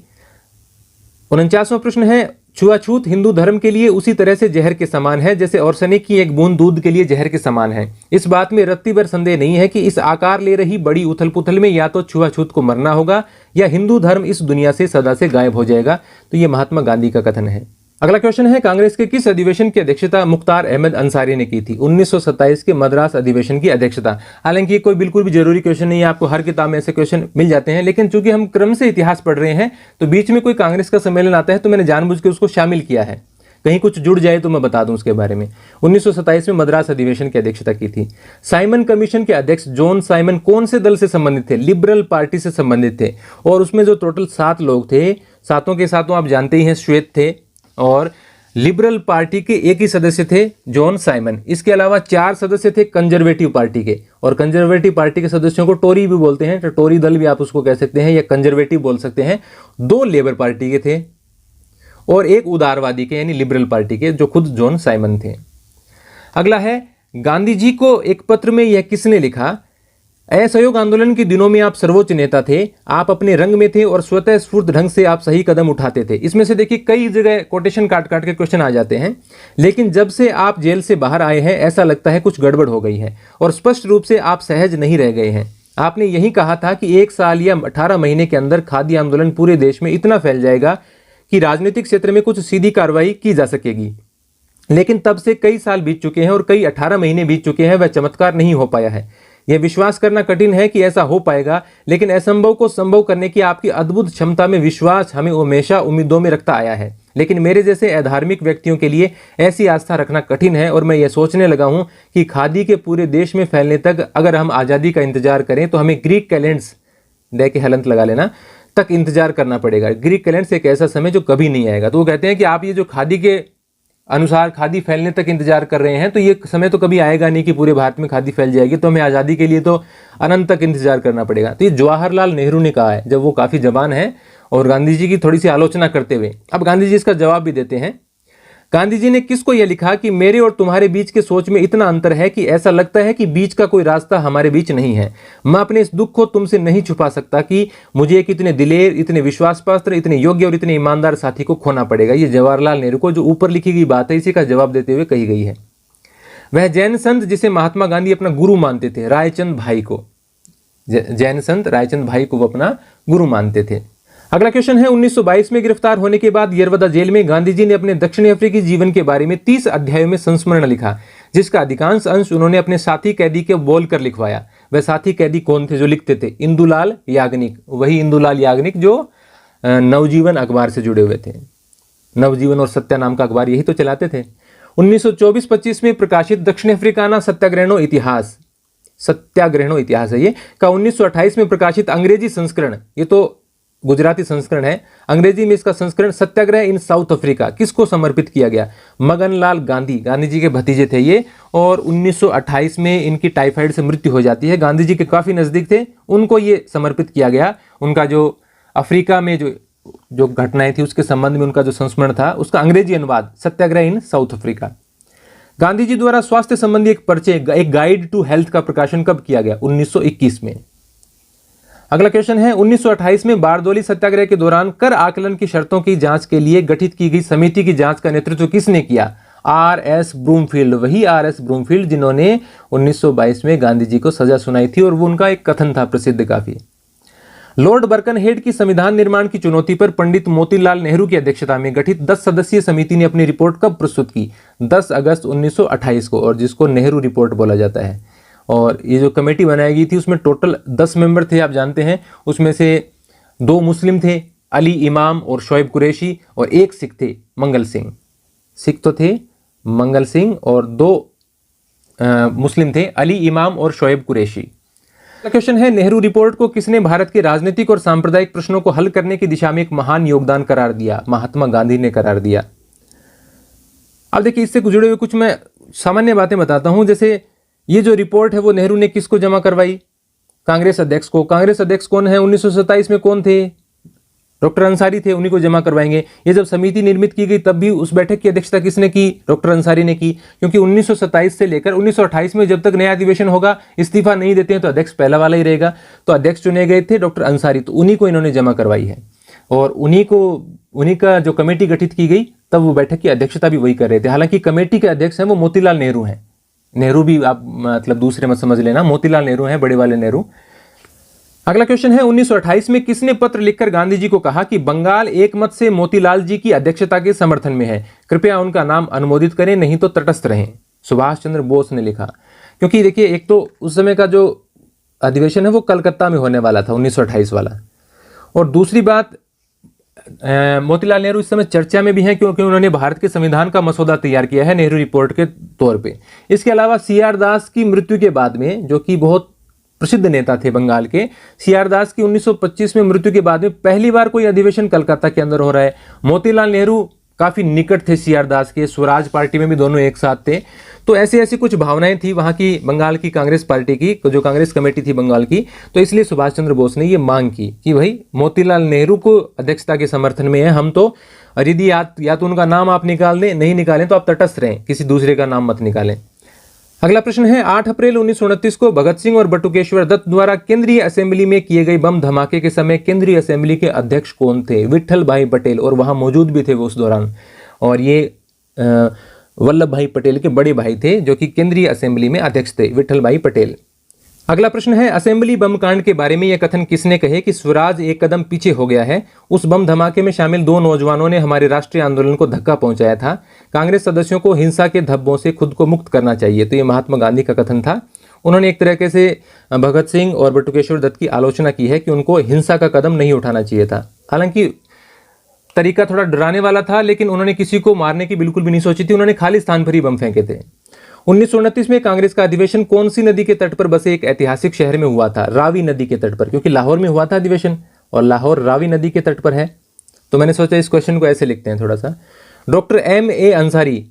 49वां प्रश्न है, छुआछूत हिंदू धर्म के लिए उसी तरह से जहर के समान है जैसे औरसनिक की एक बूंद दूध के लिए जहर के समान है। इस बात में रत्ती भर संदेह नहीं है कि इस आकार ले रही बड़ी उथल पुथल में या तो छुआछूत को मरना होगा या हिंदू धर्म इस दुनिया से सदा से गायब हो जाएगा। तो ये महात्मा गांधी का कथन है। अगला क्वेश्चन है, कांग्रेस के किस अधिवेशन की अध्यक्षता मुख्तार अहमद अंसारी ने की थी? 1927 के मद्रास अधिवेशन की अध्यक्षता। हालांकि ये कोई बिल्कुल भी जरूरी क्वेश्चन नहीं है, आपको हर किताब में ऐसे क्वेश्चन मिल जाते हैं, लेकिन चूंकि हम क्रम से इतिहास पढ़ रहे हैं तो बीच में कोई कांग्रेस का सम्मेलन आता है तो मैंने जानबूझ के उसको शामिल किया है, कहीं कुछ जुड़ जाए तो मैं बता दूं उसके बारे में। 1927 में मद्रास अधिवेशन की अध्यक्षता की थी। साइमन कमीशन के अध्यक्ष जॉन साइमन कौन से दल से संबंधित थे? लिबरल पार्टी से संबंधित थे और उसमें जो टोटल 7 लोग थे, सातों के सातों आप जानते ही हैं श्वेत थे और लिबरल पार्टी के एक ही सदस्य थे जॉन साइमन। इसके अलावा 4 सदस्य थे कंजर्वेटिव पार्टी के और कंजर्वेटिव पार्टी के सदस्यों को टोरी भी बोलते हैं, तो टोरी दल भी आप उसको कह सकते हैं या कंजर्वेटिव बोल सकते हैं। 2 लेबर पार्टी के थे और एक उदारवादी के यानी लिबरल पार्टी के, जो खुद जॉन साइमन थे। अगला है, गांधी जी को एक पत्र में यह किसने लिखा? असहयोग आंदोलन के दिनों में आप सर्वोच्च नेता थे, आप अपने रंग में थे और स्वतः स्फूर्त ढंग से आप सही कदम उठाते थे। इसमें से देखिए कई जगह कोटेशन काट काट के क्वेश्चन आ जाते हैं, लेकिन जब से आप जेल से बाहर आए हैं ऐसा लगता है कुछ गड़बड़ हो गई है और स्पष्ट रूप से आप सहज नहीं रह गए हैं। आपने यही कहा था कि 1 साल या 18 महीने के अंदर खादी आंदोलन पूरे देश में इतना फैल जाएगा कि राजनीतिक क्षेत्र में कुछ सीधी कार्रवाई की जा सकेगी, लेकिन तब से कई साल बीत चुके हैं और कई 18 महीने बीत चुके हैं, वह चमत्कार नहीं हो पाया है। यह विश्वास करना कठिन है कि ऐसा हो पाएगा, लेकिन असंभव को संभव करने की आपकी अद्भुत क्षमता में विश्वास हमें हमेशा उम्मीदों में रखता आया है। लेकिन मेरे जैसे अधार्मिक व्यक्तियों के लिए ऐसी आस्था रखना कठिन है और मैं यह सोचने लगा हूं कि खादी के पूरे देश में फैलने तक अगर हम आज़ादी का इंतजार करें तो हमें ग्रीक कैलेंड्स, दे के हलंत लगा लेना, तक इंतजार करना पड़ेगा। ग्रीक कैलेंड्स एक ऐसा समय जो कभी नहीं आएगा। तो वो कहते हैं कि आप ये जो खादी के अनुसार खादी फैलने तक इंतजार कर रहे हैं तो ये समय तो कभी आएगा नहीं कि पूरे भारत में खादी फैल जाएगी, तो हमें आज़ादी के लिए तो अनंत तक इंतजार करना पड़ेगा। तो ये जवाहरलाल नेहरू ने कहा है जब वो काफ़ी जवान है और गांधी जी की थोड़ी सी आलोचना करते हुए। अब गांधी जी इसका जवाब भी देते हैं। गांधी जी ने किसको यह लिखा कि मेरे और तुम्हारे बीच के सोच में इतना अंतर है कि ऐसा लगता है कि बीच का कोई रास्ता हमारे बीच नहीं है। मैं अपने इस दुख को तुमसे नहीं छुपा सकता कि मुझे एक इतने दिलेर, इतने विश्वास पात्र, इतने योग्य और इतने ईमानदार साथी को खोना पड़ेगा। ये जवाहरलाल नेहरू को जो ऊपर लिखी गई बात है इसी का जवाब देते हुए कही गई है। वह जैन संत जिसे महात्मा गांधी अपना गुरु मानते थे, रायचंद भाई को, जैन संत रायचंद भाई को वो अपना गुरु मानते थे। अगला क्वेश्चन है, 1922 में गिरफ्तार होने के बाद यरवदा जेल में गांधी जी ने अपने दक्षिण अफ्रीकी जीवन के बारे में 30 अध्यायों में संस्मरण लिखा, जिसका अधिकांश अंश उन्होंने अपने साथी कैदी के बोलकर लिखवाया। वह साथी कैदी कौन थे जो लिखते थे? इंदुलाल याग्निक, वही इंदुलाल याग्निक जो नवजीवन अखबार से जुड़े हुए थे। नवजीवन और सत्या नाम का अखबार यही तो चलाते थे। 1924-25 में प्रकाशित दक्षिण अफ्रीकाना सत्याग्रहणों इतिहास, सत्याग्रहणों इतिहास है ये, का 1928 में प्रकाशित अंग्रेजी संस्करण, ये तो गुजराती संस्करण है, अंग्रेजी में इसका संस्करण सत्याग्रह इन साउथ अफ्रीका किसको समर्पित किया गया? मगनलाल गांधी, गांधी जी के भतीजे थे ये, और 1928 में इनकी टाइफाइड से मृत्यु हो जाती है। गांधी जी के काफी नजदीक थे, उनको ये समर्पित किया गया। उनका जो अफ्रीका में जो घटनाएं थी उसके संबंध में उनका जो संस्मरण था, उसका अंग्रेजी अनुवाद सत्याग्रह इन साउथ अफ्रीका। गांधी जी द्वारा स्वास्थ्य संबंधी एक पर्चे, एक गाइड टू हेल्थ का प्रकाशन कब किया गया? 1921 में। अगला क्वेश्चन है 1928 में बारदोली सत्याग्रह के दौरान कर आकलन की शर्तों की जांच के लिए गठित की गई समिति की जांच का नेतृत्व किसने किया? आर.एस. ब्रूमफील्ड, वही आर.एस. ब्रूमफील्ड जिन्होंने 1922 में गांधी जी को सजा सुनाई थी, और वो उनका एक कथन था प्रसिद्ध काफी। लॉर्ड बर्कनहेड की संविधान निर्माण की चुनौती पर पंडित मोतीलाल नेहरू की अध्यक्षता में गठित 10 सदस्यीय समिति ने अपनी रिपोर्ट कब प्रस्तुत की? 10 अगस्त 1928 को, और जिसको नेहरू रिपोर्ट बोला जाता है। और ये जो कमेटी बनाई गई थी उसमें टोटल 10 मेंबर थे, आप जानते हैं। उसमें से 2 मुस्लिम थे, अली इमाम और शोएब कुरैशी, और 1 सिख थे, मंगल सिंह। सिख तो थे मंगल सिंह, और 2 मुस्लिम थे, अली इमाम और शोएब कुरैशी। क्वेश्चन है नेहरू रिपोर्ट को किसने भारत के राजनीतिक और सांप्रदायिक प्रश्नों को हल करने की दिशा में एक महान योगदान करार दिया? महात्मा गांधी ने करार दिया। अब देखिए, इससे जुड़े हुए कुछ मैं सामान्य बातें बताता हूं। जैसे ये जो रिपोर्ट है वो नेहरू ने किसको जमा करवाई? कांग्रेस अध्यक्ष को। कांग्रेस अध्यक्ष कौन है? 1927 में कौन थे? डॉक्टर अंसारी थे, उन्हीं को जमा करवाएंगे। ये जब समिति निर्मित की गई तब भी उस बैठक की अध्यक्षता किसने की? डॉक्टर अंसारी ने की, क्योंकि 1927 से लेकर 1928 में जब तक नया अधिवेशन होगा, इस्तीफा नहीं देते हैं तो अध्यक्ष पहला वाला ही रहेगा। तो अध्यक्ष चुने गए थे डॉक्टर अंसारी, तो उन्हीं को इन्होंने जमा करवाई है, और उन्हीं का जो कमेटी गठित की गई तब वो बैठक की अध्यक्षता भी वही कर रहे थे। हालांकि कमेटी के अध्यक्ष हैं वो मोतीलाल नेहरू हैं। नेहरू भी आप मतलब दूसरे मत समझ लेना, मोतीलाल नेहरू हैं, बड़े वाले नेहरू। अगला क्वेश्चन है 1928 में किसने पत्र लिखकर गांधी जी को कहा कि बंगाल एक मत से मोतीलाल जी की अध्यक्षता के समर्थन में है, कृपया उनका नाम अनुमोदित करें, नहीं तो तटस्थ रहें? सुभाष चंद्र बोस ने लिखा। क्योंकि देखिए, एक तो उस समय का जो अधिवेशन है वो कलकत्ता में होने वाला था 1928 वाला, और दूसरी बात मोतीलाल नेहरू इस समय चर्चा में भी हैं क्योंकि उन्होंने भारत के संविधान का मसौदा तैयार किया है नेहरू रिपोर्ट के तौर पे। इसके अलावा सी.आर. दास की मृत्यु के बाद में, जो कि बहुत प्रसिद्ध नेता थे बंगाल के, सी.आर. दास की 1925 में मृत्यु के बाद में पहली बार कोई अधिवेशन कलकत्ता के अंदर हो रहा है। मोतीलाल नेहरू काफी निकट थे सी.आर. दास के, स्वराज पार्टी में भी दोनों एक साथ थे। तो ऐसी कुछ भावनाएं थी वहां की बंगाल की कांग्रेस पार्टी की, जो कांग्रेस कमेटी थी बंगाल की। तो इसलिए सुभाष चंद्र बोस ने ये मांग की कि भाई मोतीलाल नेहरू को अध्यक्षता के समर्थन में है हम तो, और यदि या तो उनका नाम आप निकाल दें, नहीं निकालें तो आप तटस्थ रहें, किसी दूसरे का नाम मत निकालें। अगला प्रश्न है 8 अप्रैल 1929 को भगत सिंह और बटुकेश्वर दत्त द्वारा केंद्रीय असेंबली में किए गए बम धमाके के समय केंद्रीय असेंबली के अध्यक्ष कौन थे? विट्ठल भाई पटेल, और वहां मौजूद भी थे वो उस दौरान, और ये वल्लभ भाई पटेल के बड़े भाई थे जो कि केंद्रीय असेंबली में अध्यक्ष थे, विट्ठल भाई पटेल। अगला प्रश्न है असेंबली बम कांड के बारे में यह कथन किसने कहे कि स्वराज एक कदम पीछे हो गया है? उस बम धमाके में शामिल 2 नौजवानों ने हमारे राष्ट्रीय आंदोलन को धक्का पहुंचाया था। कांग्रेस सदस्यों को हिंसा के धब्बों से खुद को मुक्त करना चाहिए। तो ये महात्मा गांधी का कथन था। उन्होंने एक तरीके से भगत सिंह और बटुकेश्वर दत्त की आलोचना की है कि उनको हिंसा का कदम नहीं उठाना चाहिए था। हालांकि तरीका थोड़ा डराने वाला था, लेकिन उन्होंने किसी को मारने की बिल्कुल भी नहीं सोची थी, उन्होंने खाली स्थान पर ही बम फेंके थे। 1929 में कांग्रेस का अधिवेशन कौन सी नदी के तट पर बसे एक ऐतिहासिक शहर में हुआ था? रावी नदी के तट पर, क्योंकि लाहौर में हुआ था अधिवेशन और लाहौर रावी नदी के तट पर है। तो मैंने सोचा इस क्वेश्चन को ऐसे लिखते हैं थोड़ा सा। Doctor M.A. अंसारी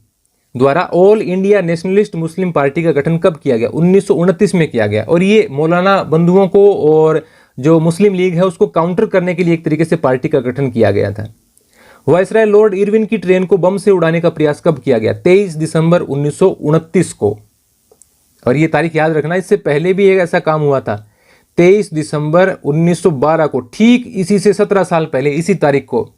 द्वारा all India nationalist Muslim party का गठन कब किया गया? 1929 में किया गया, और ये मौलाना बंधुओं को और जो मुस्लिम लीग है उसको काउंटर करने के लिए एक तरीके से पार्टी का गठन किया गया था। वायसराय लॉर्ड इरविन की ट्रेन को बम से उड़ाने का प्रयास कब किया गया? 23 दिसंबर 1929 को, और ये तारीख याद रखना, इससे पहले भी एक ऐसा काम हुआ था 23 दिसंबर 1912 को, ठीक इसी से 17 साल पहले इसी तारीख को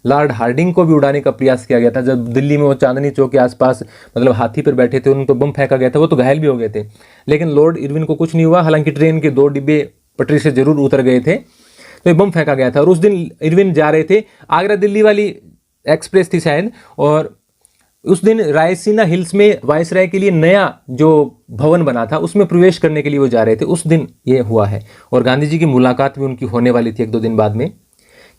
लॉर्ड हार्डिंग को भी उड़ाने का प्रयास किया गया था। जब दिल्ली में वो चांदनी चौक के आसपास मतलब हाथी पर बैठे थे, उन तो बम फेंका गया था, वो तो घायल भी हो गए थे, लेकिन लॉर्ड इरविन को कुछ नहीं हुआ। हालांकि ट्रेन के 2 डिब्बे पटरी से जरूर उतर गए थे, तो बम फेंका गया था। और उस दिन इरविन जा रहे थे, आगरा दिल्ली वाली एक्सप्रेस थी शायद, और उस दिन रायसीना हिल्स में वायसराय के लिए नया जो भवन बना था उसमें प्रवेश करने के लिए वो जा रहे थे, उस दिन ये हुआ है। और गांधी जी की मुलाकात भी उनकी होने वाली थी 1-2 दिन बाद में।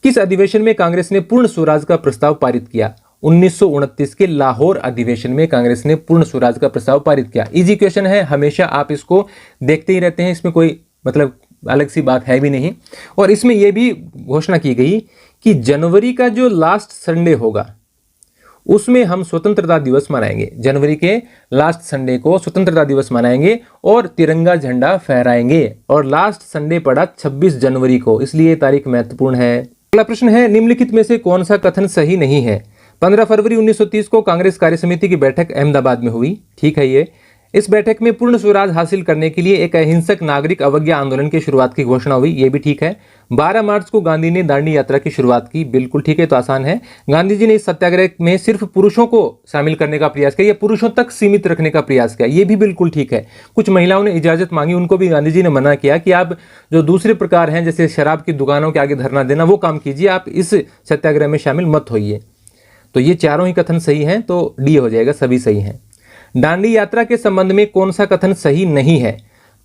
किस अधिवेशन में कांग्रेस ने पूर्ण स्वराज का प्रस्ताव पारित किया? 1929 के लाहौर अधिवेशन में कांग्रेस ने पूर्ण स्वराज का प्रस्ताव पारित किया। इजी क्वेश्चन है, हमेशा आप इसको देखते ही रहते हैं, इसमें कोई मतलब अलग सी बात है भी नहीं। और इसमें यह भी घोषणा की गई कि जनवरी का जो लास्ट संडे होगा उसमें हम स्वतंत्रता दिवस मनाएंगे। जनवरी के लास्ट संडे को स्वतंत्रता दिवस मनाएंगे और तिरंगा झंडा फहराएंगे। और लास्ट संडे पड़ा 26 जनवरी को, इसलिए ये तारीख महत्वपूर्ण है। अगला प्रश्न है, निम्नलिखित में से कौन सा कथन सही नहीं है? 15 फरवरी 1930 को कांग्रेस कार्य समिति की बैठक अहमदाबाद में हुई, ठीक है ये। इस बैठक में पूर्ण स्वराज हासिल करने के लिए एक अहिंसक नागरिक अवज्ञा आंदोलन की शुरुआत की घोषणा हुई, ये भी ठीक है। 12 मार्च को गांधी ने दांडी यात्रा की शुरुआत की, बिल्कुल ठीक है, तो आसान है। गांधी जी ने इस सत्याग्रह में सिर्फ पुरुषों को शामिल करने का प्रयास किया या पुरुषों तक सीमित रखने का प्रयास किया, ये भी बिल्कुल ठीक है। कुछ महिलाओं ने इजाजत मांगी, उनको भी गांधी जी ने मना किया कि आप जो दूसरे प्रकार हैं जैसे शराब की दुकानों के आगे धरना देना वो काम कीजिए, आप इस सत्याग्रह में शामिल मत होइए। तो ये चारों ही कथन सही हैं, तो डी हो जाएगा, सभी सही हैं। दांडी यात्रा के संबंध में कौन सा कथन सही नहीं है?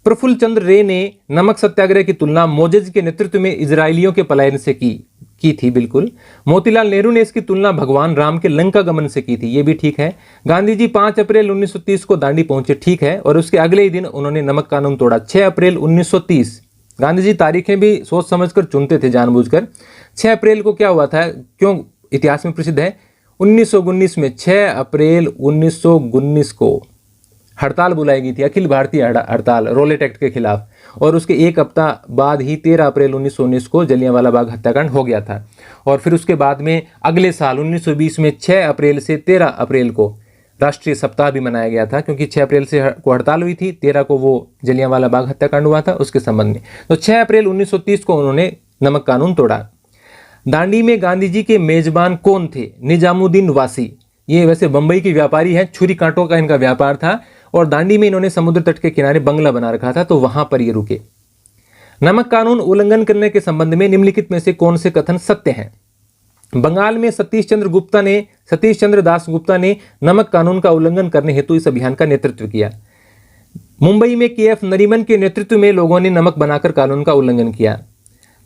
प्रफुल्ल चंद्र रे ने नमक सत्याग्रह की तुलना मोजेज के नेतृत्व में इजरायलियों के पलायन से की थी, बिल्कुल। मोतीलाल नेहरू ने इसकी तुलना भगवान राम के लंका गमन से की थी, ये भी ठीक है। गांधी जी 5 अप्रैल 1930 को दांडी पहुंचे, ठीक है, और उसके अगले ही दिन उन्होंने नमक कानून तोड़ा, 6 अप्रैल 1930। गांधी जी तारीखें भी सोच समझकर चुनते थे जानबूझकर। 6 अप्रैल को क्या हुआ था, क्यों इतिहास में प्रसिद्ध है, 1919 में 6 अप्रैल 1919 को हड़ताल बुलाई गई थी, अखिल भारतीय हड़ताल रोलेट एक्ट के खिलाफ। और उसके एक हफ्ता बाद ही 13 अप्रैल 1919 को जलियांवाला बाग हत्याकांड हो गया था। और फिर उसके बाद में अगले साल 1920 में 6 अप्रैल से 13 अप्रैल को राष्ट्रीय सप्ताह भी मनाया गया था, क्योंकि 6 अप्रैल से को हड़ताल हुई थी, 13 को वो जलियांवाला बाग हत्याकांड हुआ था, उसके संबंध में। तो 6 अप्रैल 1930 को उन्होंने नमक कानून तोड़ा। दांडी में गांधी जी के मेजबान कौन थे? निजामुद्दीन वासी, ये वैसे बंबई के व्यापारी हैं, छुरी कांटों का इनका व्यापार था। और दांडी में इन्होंने समुद्र तट के किनारे बंगला बना रखा था, तो वहां पर ये रुके। नमक कानून उल्लंघन करने के संबंध में निम्नलिखित में से कौन से कथन सत्य हैं? बंगाल में सतीश चंद्र दास गुप्ता ने नमक कानून का उल्लंघन करने हेतु इस अभियान का नेतृत्व किया। मुंबई में KF नरीमन के नेतृत्व में लोगों ने नमक बनाकर कानून का उल्लंघन किया।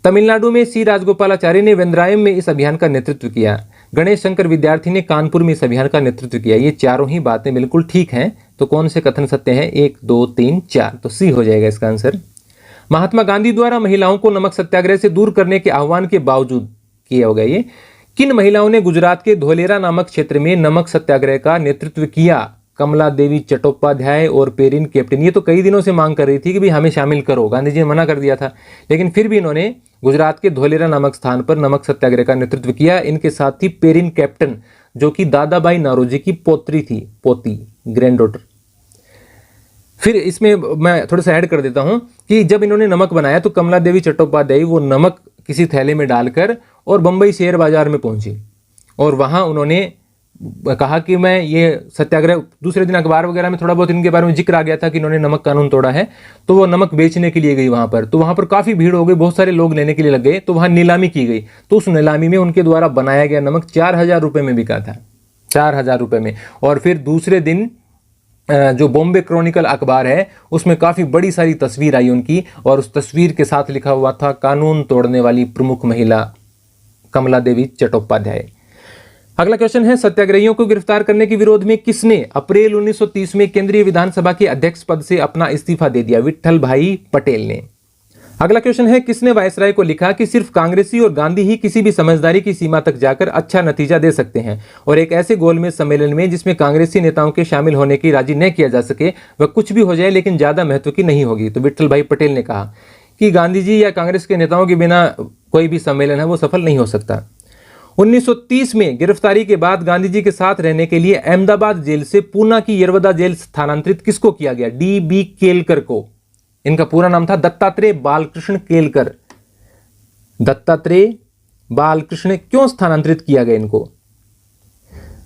तमिलनाडु में C राजगोपालाचारी ने वेंद्रायम में इस अभियान का नेतृत्व किया। गणेश शंकर विद्यार्थी ने कानपुर में इस अभियान का नेतृत्व किया। ये चारों ही बातें बिल्कुल ठीक हैं, तो कौन से कथन सत्य हैं? 1, 2, 3, 4, तो C हो जाएगा इसका आंसर। महात्मा गांधी द्वारा महिलाओं को नमक सत्याग्रह से दूर करने के आह्वान के बावजूद किया होगा ये, किन महिलाओं ने गुजरात के धोलेरा नामक क्षेत्र में नमक सत्याग्रह का नेतृत्व किया? कमला देवी चट्टोपाध्याय और पेरिन कैप्टन। ये तो कई दिनों से मांग कर रही थी कि भाई हमें शामिल करो, गांधी जी ने मना कर दिया था, लेकिन फिर भी इन्होंने गुजरात के धोलेरा नामक स्थान पर नमक सत्याग्रह का नेतृत्व किया। इनके साथ थी पेरिन कैप्टन, जो कि दादाबाई नारोजी की पोती ग्रैंड डॉटर। फिर इसमें मैं थोड़ा सा ऐड कर देता हूं कि जब इन्होंने नमक बनाया तो कमला देवी चट्टोपाध्याय वो नमक किसी थैले में डालकर और बंबई शेयर बाजार में पहुंची, और वहां उन्होंने कहा कि मैं ये सत्याग्रह, दूसरे दिन अखबार वगैरह में थोड़ा बहुत इनके बारे में जिक्र आ गया था कि इन्होंने नमक कानून तोड़ा है, तो वो नमक बेचने के लिए गई वहां पर। तो वहां पर काफी भीड़ हो गई, बहुत सारे लोग लेने के लिए लग गए, तो वहां नीलामी की गई। तो उस नीलामी में उनके द्वारा बनाया गया नमक 4000 रुपए में बिका था, 4000 रुपए में। और फिर दूसरे दिन जो बॉम्बे क्रॉनिकल अखबार है उसमें काफी बड़ी सारी तस्वीर आई उनकी, और उस तस्वीर के साथ लिखा हुआ था कानून तोड़ने वाली प्रमुख महिला कमला देवी चट्टोपाध्याय। अगला क्वेश्चन है, सत्याग्रहियों को गिरफ्तार करने के विरोध में किसने अप्रैल 1930 में केंद्रीय विधानसभा के अध्यक्ष पद से अपना इस्तीफा दे दिया? विट्ठल भाई पटेल ने। अगला क्वेश्चन है, किसने वायसराय को लिखा कि सिर्फ कांग्रेसी और गांधी ही किसी भी समझदारी की सीमा तक जाकर अच्छा नतीजा दे सकते हैं, और एक ऐसे गोलमेज सम्मेलन में जिसमें कांग्रेसी नेताओं के शामिल होने की राजी न किया जा सके, वह कुछ भी हो जाए लेकिन ज्यादा महत्व की नहीं होगी। तो विट्ठल भाई पटेल ने कहा कि गांधी जी या कांग्रेस के नेताओं के बिना कोई भी सम्मेलन है वो सफल नहीं हो सकता। 1930 में गिरफ्तारी के बाद गांधी जी के साथ रहने के लिए अहमदाबाद जेल से पूना की यरवदा जेल स्थानांतरित किसको किया गया? D.B. केलकर को। इनका पूरा नाम था दत्तात्रेय बालकृष्ण केलकर। दत्तात्रेय बालकृष्ण। क्यों स्थानांतरित किया गया इनको?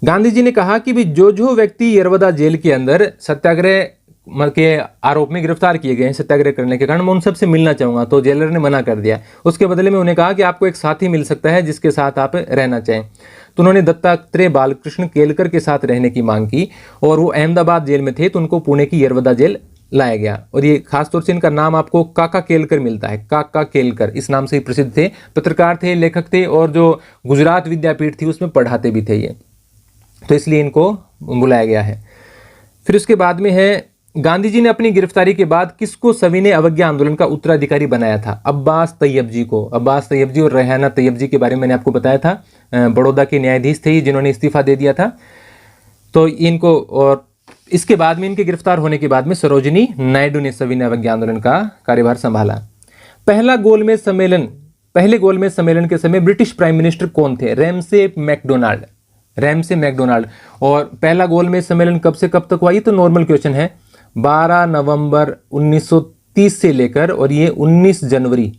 गांधी जी ने कहा कि भी जो व्यक्ति यरवदा जेल के अंदर सत्याग्रह के आरोप में गिरफ्तार किए गए हैं सत्याग्रह करने के कारण, मैं उन सबसे मिलना चाहूँगा। तो जेलर ने मना कर दिया। उसके बदले में उन्हें कहा कि आपको एक साथी मिल सकता है जिसके साथ आप रहना चाहें। तो उन्होंने दत्तात्रेय बालकृष्ण केलकर के साथ रहने की मांग की और वो अहमदाबाद जेल में थे तो उनको पुणे की यरवदा जेल लाया गया। और ये खासतौर से इनका नाम आपको काका केलकर मिलता है। काका केलकर इस नाम से ही प्रसिद्ध थे, पत्रकार थे, लेखक थे और जो गुजरात विद्यापीठ थी उसमें पढ़ाते भी थे ये, तो इसलिए इनको बुलाया गया है। फिर उसके बाद में है, गांधी जी ने अपनी गिरफ्तारी के बाद किसको सविनय अवज्ञा आंदोलन का उत्तराधिकारी बनाया था? अब्बास तैयब जी को। अब्बास तैयब जी और रेहाना तैयब जी के बारे में मैंने आपको बताया था, बड़ौदा के न्यायाधीश थे जिन्होंने इस्तीफा दे दिया था। तो इनको, और इसके बाद में इनके गिरफ्तार होने के बाद में सरोजिनी नायडू ने सविनय अवज्ञा आंदोलन का कार्यभार संभाला। पहले गोलमेज सम्मेलन के समय ब्रिटिश प्राइम मिनिस्टर कौन थे? Ramsay MacDonald. और पहला गोलमेज सम्मेलन कब से कब तक हुआ? ये तो नॉर्मल क्वेश्चन है। 12 नवंबर 1930 से लेकर और ये 19 जनवरी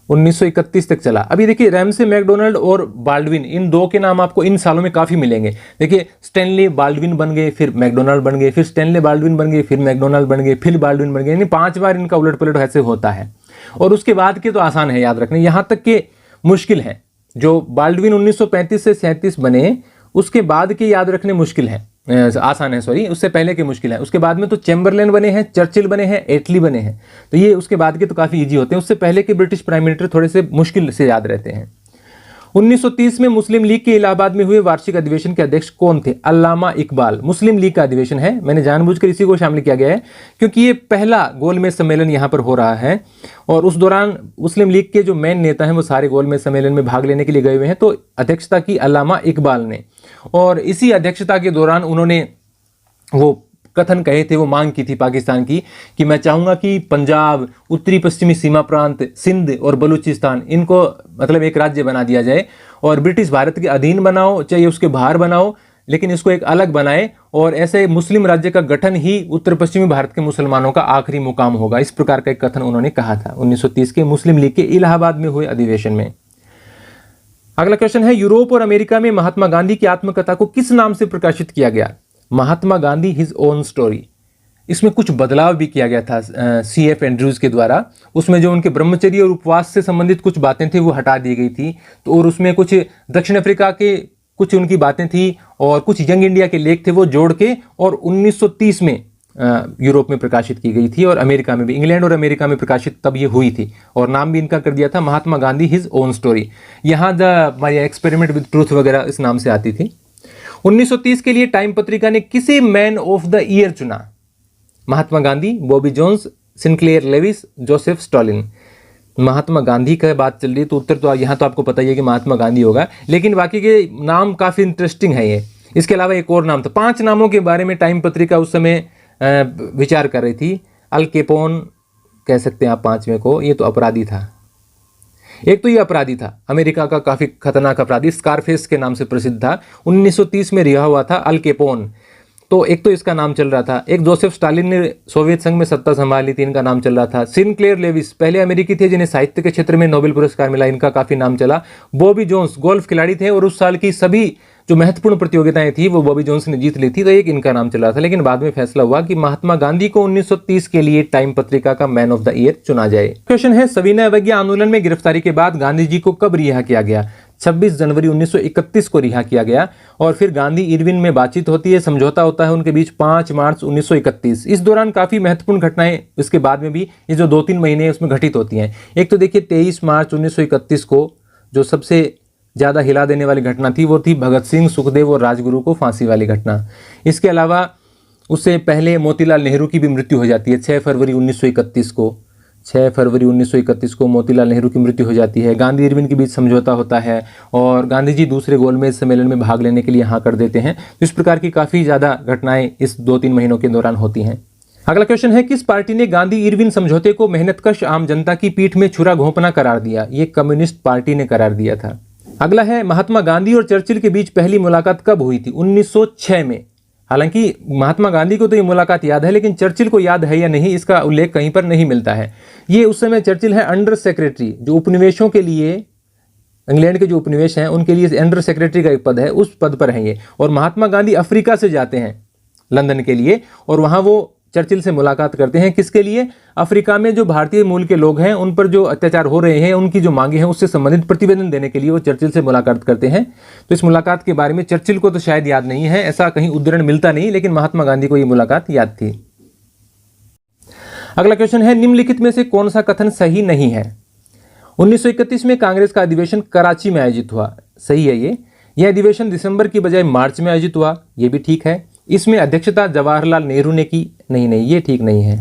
1931 तक चला। अभी देखिए, रैमसे मैकडोनाल्ड और बाल्डविन, इन दो के नाम आपको इन सालों में काफी मिलेंगे। देखिए, स्टैनली बाल्डविन बन गए, फिर मैकडोनाल्ड बन गए, फिर स्टैनली बाल्डविन बन गए, फिर मैकडोनाल्ड बन गए, फिर बाल्डविन बन गए, यानी 5 बार इनका उलट पलट ऐसे होता है। और उसके बाद के तो आसान है याद रखने, यहां तक के मुश्किल है। जो बाल्डविन 1935 से 37 बने, उसके बाद के याद रखने मुश्किल है, आसान है, सॉरी, उससे पहले के मुश्किल है। उसके बाद में तो चैम्बरलेन बने हैं, चर्चिल बने हैं, एटली बने हैं, तो ये उसके बाद के तो काफी इजी होते हैं। उससे पहले के ब्रिटिश प्राइम मिनिस्टर थोड़े से मुश्किल से याद रहते हैं। 1930 में मुस्लिम लीग के इलाहाबाद में हुए वार्षिक अधिवेशन के अध्यक्ष कौन थे? अल्लामा इकबाल। मुस्लिम लीग का अधिवेशन है, मैंने जानबूझकर इसी को शामिल किया गया है क्योंकि ये पहला गोलमेज सम्मेलन यहां पर हो रहा है और उस दौरान मुस्लिम लीग के जो मेन नेता हैं वो सारे गोलमेज सम्मेलन में भाग लेने के लिए गए हुए हैं। तो अध्यक्षता की अल्लामा इकबाल ने, और इसी अध्यक्षता के दौरान उन्होंने वो कथन कहे थे, वो मांग की थी पाकिस्तान की कि मैं चाहूंगा कि पंजाब, उत्तरी पश्चिमी सीमा प्रांत, सिंध और बलूचिस्तान, इनको मतलब एक राज्य बना दिया जाए और ब्रिटिश भारत के अधीन बनाओ, चाहे उसके बाहर बनाओ, लेकिन इसको एक अलग बनाए और ऐसे मुस्लिम राज्य का गठन ही उत्तर पश्चिमी भारत के मुसलमानों का आखिरी मुकाम होगा। इस प्रकार का एक कथन उन्होंने कहा था 1930 के मुस्लिम लीग के इलाहाबाद में हुए अधिवेशन में। अगला क्वेश्चन है, यूरोप और अमेरिका में महात्मा गांधी की आत्मकथा को किस नाम से प्रकाशित किया गया? Mahatma Gandhi his own story. इसमें कुछ बदलाव भी किया गया था C.F. एंड्रूज के द्वारा। उसमें जो उनके ब्रह्मचर्य और उपवास से संबंधित कुछ बातें थी वो हटा दी गई थी, तो और उसमें कुछ दक्षिण अफ्रीका के कुछ उनकी बातें थी और कुछ यंग इंडिया के लेख थे वो जोड़ के और 1930 में यूरोप में प्रकाशित की गई थी और अमेरिका में भी, इंग्लैंड और अमेरिका में प्रकाशित तब ये हुई थी और नाम भी इनका कर दिया था Mahatma Gandhi his own story. यहाँ the my experiment with truth वगैरह इस नाम से आती थी। 1930 के लिए टाइम पत्रिका ने किसे मैन ऑफ द ईयर चुना? Mahatma Gandhi, Bobby Jones, Sinclair Lewis, Joseph Stalin. Mahatma Gandhi का बात चल रही है तो उत्तर तो यहाँ तो आपको पता ही है कि महात्मा गांधी होगा, लेकिन बाकी के नाम काफी इंटरेस्टिंग है ये। इसके अलावा एक और नाम था, 5 नामों के बारे में टाइम पत्रिका उस समय विचार कर रही थी। अल कैपोन कह सकते हैं आप 5वें को, ये तो अपराधी था। एक तो ये अपराधी था, अमेरिका का काफी खतरनाक अपराधी, स्कारफेस के नाम से प्रसिद्ध था, 1930 में रिहा हुआ था अल कैपोन। तो एक तो इसका नाम चल रहा था। एक जोसेफ स्टालिन ने सोवियत संघ में सत्ता संभाली थी, इनका नाम चल रहा था। सिनक्लेयर लेविस पहले अमेरिकी थे जिन्हें साहित्य के क्षेत्र में नोबेल पुरस्कार मिला, इनका काफी नाम चला। बॉबी जोन्स गोल्फ खिलाड़ी थे और उस साल की सभी जो महत्वपूर्ण प्रतियोगिताएं थी वो बॉबी जोन्स ने जीत ली थी, तो एक इनका नाम चल रहा था। लेकिन बाद में फैसला हुआ कि महात्मा गांधी को 1930 के लिए टाइम पत्रिका का मैन ऑफ द ईयर चुना जाए। क्वेश्चन है, सविनय अवज्ञा आंदोलन में गिरफ्तारी के बाद गांधी जी को कब रिहा किया गया? 26 जनवरी 1931 को रिहा किया गया और फिर गांधी इरविन में बातचीत होती है, समझौता होता है उनके बीच 5 मार्च 1931। इस दौरान काफी महत्वपूर्ण घटनाएं इसके बाद में भी ये जो 2-3 महीने उसमें घटित होती हैं। एक तो देखिए 23 मार्च 1931 को जो सबसे ज्यादा हिला देने वाली घटना थी वो थी भगत सिंह, सुखदेव और राजगुरु को फांसी वाली घटना। इसके अलावा उससे पहले मोतीलाल नेहरू की भी मृत्यु हो जाती है 6 फरवरी 1931 को। 6 फरवरी 1931 को मोतीलाल नेहरू की मृत्यु हो जाती है। गांधी इरविन के बीच समझौता होता है और गांधी जी दूसरे गोलमेज सम्मेलन में भाग लेने के लिए हाँ कर देते हैं। इस प्रकार की काफ़ी ज़्यादा घटनाएं इस 2-3 महीनों के दौरान होती हैं। अगला क्वेश्चन है, किस पार्टी ने गांधी इरविन समझौते को मेहनतकश आम जनता की पीठ में छुरा घोंपना करार दिया? ये कम्युनिस्ट पार्टी ने करार दिया था। अगला है, महात्मा गांधी और चर्चिल के बीच पहली मुलाकात कब हुई थी? 1906 में। हालांकि महात्मा गांधी को तो ये मुलाकात याद है, लेकिन चर्चिल को याद है या नहीं इसका उल्लेख कहीं पर नहीं मिलता है। ये उस समय चर्चिल है अंडर सेक्रेटरी, जो उपनिवेशों के लिए, इंग्लैंड के जो उपनिवेश हैं उनके लिए अंडर सेक्रेटरी का एक पद है, उस पद पर है ये। और महात्मा गांधी अफ्रीका से जाते हैं लंदन के लिए, और वहाँ वो चर्चिल से मुलाकात करते हैं। किसके लिए? अफ्रीका में जो भारतीय मूल के लोग हैं उन पर जो अत्याचार हो रहे हैं, उनकी जो मांगे हैं उससे संबंधित प्रतिवेदन देने के लिए वो चर्चिल से मुलाकात करते हैं। तो इस मुलाकात के बारे में चर्चिल को तो शायद याद नहीं है, ऐसा कहीं उद्धरण मिलता नहीं, लेकिन महात्मा गांधी को ये मुलाकात याद थी। अगला क्वेश्चन है, निम्नलिखित में से कौन सा कथन सही नहीं है? 1931 में कांग्रेस का अधिवेशन कराची में आयोजित हुआ, सही है ये। यह अधिवेशन दिसंबर की बजाय मार्च में आयोजित हुआ, ये भी ठीक है। इसमें अध्यक्षता जवाहरलाल नेहरू ने की, नहीं, ये ठीक नहीं है।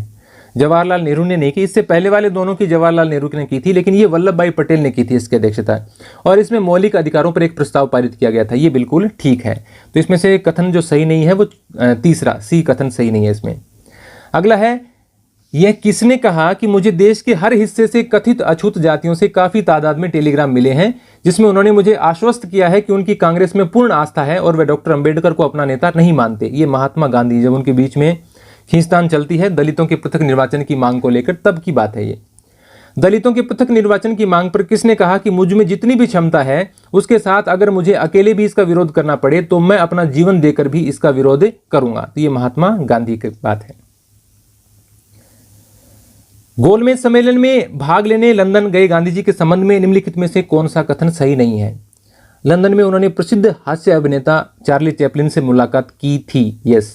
जवाहरलाल नेहरू ने नहीं की, इससे पहले वाले दोनों की जवाहरलाल नेहरू ने की थी, लेकिन ये वल्लभ भाई पटेल ने की थी इसकी अध्यक्षता। और इसमें मौलिक अधिकारों पर एक प्रस्ताव पारित किया गया था, ये बिल्कुल ठीक है। तो इसमें से कथन जो सही नहीं है वो तीसरा सी कथन सही नहीं है इसमें। अगला है, यह किसने कहा कि मुझे देश के हर हिस्से से कथित अछूत जातियों से काफी तादाद में टेलीग्राम मिले हैं, जिसमें उन्होंने मुझे आश्वस्त किया है कि उनकी कांग्रेस में पूर्ण आस्था है और वे डॉक्टर अंबेडकर को अपना नेता नहीं मानते। ये महात्मा गांधी, जब उनके बीच में खींचतान चलती है दलितों के पृथक निर्वाचन की मांग को लेकर, तब की बात है ये। दलितों के पृथक निर्वाचन की मांग पर किसने कहा कि मुझ में जितनी भी क्षमता है उसके साथ अगर मुझे अकेले भी इसका विरोध करना पड़े तो मैं अपना जीवन देकर भी इसका विरोध करूंगा। तो ये महात्मा गांधी की बात है। गोलमेज सम्मेलन में भाग लेने लंदन गए गांधी जी के संबंध में निम्नलिखित में से कौन सा कथन सही नहीं है? लंदन में उन्होंने प्रसिद्ध हास्य अभिनेता चार्ली चैपलिन से मुलाकात की थी, यस।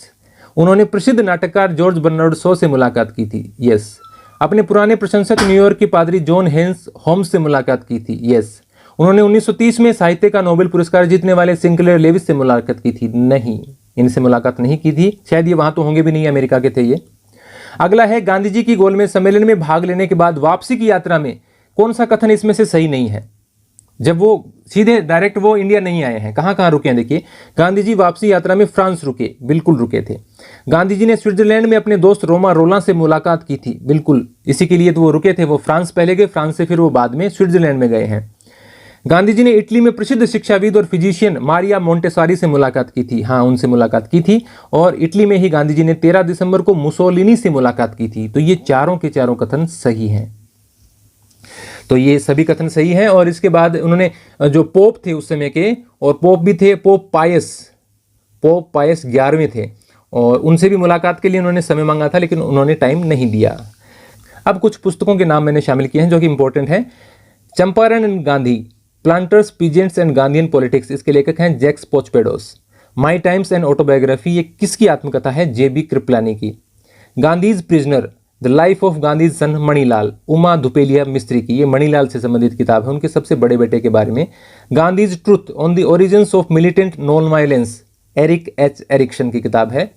उन्होंने प्रसिद्ध नाटककार जॉर्ज बर्नार्ड शॉ से मुलाकात की थी, यस। अपने पुराने प्रशंसक न्यूयॉर्क के पादरी जॉन हेंस होम्स से मुलाकात की थी, यस। उन्होंने 1930 में साहित्य का नोबेल पुरस्कार जीतने वाले सिंक्लेयर लेविस से मुलाकात की थी, नहीं, इनसे मुलाकात नहीं की थी। शायद ये वहां तो होंगे भी नहीं, अमेरिका के थे ये। अगला है, गांधी जी की गोलमेज सम्मेलन में भाग लेने के बाद वापसी की यात्रा में कौन सा कथन इसमें से सही नहीं है? जब वो सीधे डायरेक्ट वो इंडिया नहीं आए हैं, कहां कहां रुके हैं देखिए। गांधी जी वापसी यात्रा में फ्रांस रुके, बिल्कुल रुके थे। गांधी जी ने स्विट्जरलैंड में अपने दोस्त रोमा रोला से मुलाकात की थी, बिल्कुल इसी के लिए तो वो रुके थे। वो फ्रांस पहले गए, फ्रांस से फिर वो बाद में स्विट्जरलैंड में गए हैं। गांधी जी ने इटली में प्रसिद्ध शिक्षाविद और फिजिशियन मारिया मोंटेसारी से मुलाकात की थी, हाँ उनसे मुलाकात की थी। और इटली में ही गांधी जी ने 13 दिसंबर को मुसोलिनी से मुलाकात की थी। तो ये चारों के चारों कथन सही हैं। तो ये सभी कथन सही हैं। और इसके बाद उन्होंने जो पोप थे उस समय के, और पोप भी थे पोप पायस 11वें थे, और उनसे भी मुलाकात के लिए उन्होंने समय मांगा था, लेकिन उन्होंने टाइम नहीं दिया। अब कुछ पुस्तकों के नाम मैंने शामिल किए हैं जो कि इंपॉर्टेंट है। Champaran and Gandhi, planters, peasants and Gandhian politics, इसके लेखक हैं Jacques Pouchepadass. My times and autobiography, ये किसकी आत्मकथा है? जेबी कृपलानी की। Gandhi's prisoner, the life of Gandhi's son Manilal, Uma Dhupelia Mistry की, ये मणिलाल से संबंधित किताब है, उनके सबसे बड़े बेटे के बारे में। Gandhi's truth on the origins of militant non violence, Erik H Erikson की किताब है।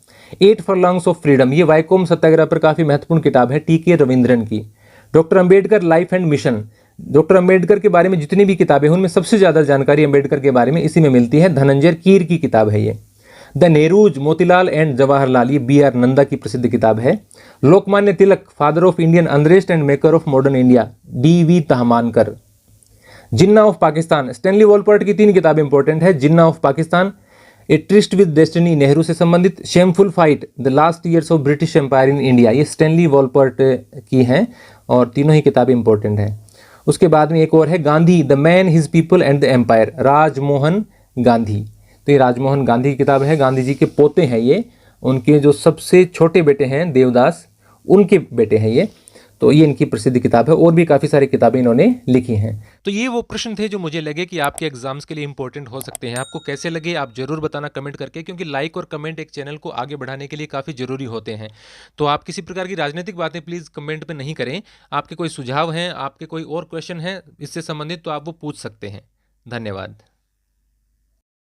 8 फर्लॉन्ग्स ऑफ फ्रीडम, ये वाइकोम सत्याग्रह पर काफी महत्वपूर्ण किताब है, टी.के. रविंद्रन की। Doctor Ambedkar life and mission, doctor Ambedkar के बारे में जितनी भी किताबें हैं उनमें सबसे ज्यादा जानकारी अंबेडकर के बारे में इसी में मिलती है। धनंजय कीर की किताब है ये। द नेहरूज, मोतीलाल एंड जवाहरलाल, ये बी.आर. नंदा की प्रसिद्ध किताब है। Lokmanya Tilak, father of Indian unrest and maker of modern India, DV. Tahmankar. Jinnah of Pakistan, Stanley Wolpert की 3 किताबें इंपॉर्टेंट है। Jinnah of Pakistan, a tryst with destiny, Nehru से संबंधित। Shameful flight, the last years of British empire in India, ये स्टैनली वॉलपर्ट की हैं, और तीनों ही किताबें इंपॉर्टेंट हैं। उसके बाद में एक और है, Gandhi, the man, his people and the empire, Rajmohan Gandhi. तो ये राजमोहन गांधी की किताब है, गांधी जी के पोते हैं ये, उनके जो सबसे छोटे बेटे हैं देवदास, उनके बेटे हैं ये। तो ये इनकी प्रसिद्ध किताब है, और भी काफ़ी सारी किताबें इन्होंने लिखी हैं। तो ये वो प्रश्न थे जो मुझे लगे कि आपके एग्जाम्स के लिए इंपॉर्टेंट हो सकते हैं। आपको कैसे लगे आप जरूर बताना कमेंट करके, क्योंकि लाइक और कमेंट एक चैनल को आगे बढ़ाने के लिए काफ़ी ज़रूरी होते हैं। तो आप किसी प्रकार की राजनीतिक बातें प्लीज़ कमेंट में नहीं करें। आपके कोई सुझाव हैं, आपके कोई और क्वेश्चन हैं इससे संबंधित, तो आप वो पूछ सकते हैं। धन्यवाद।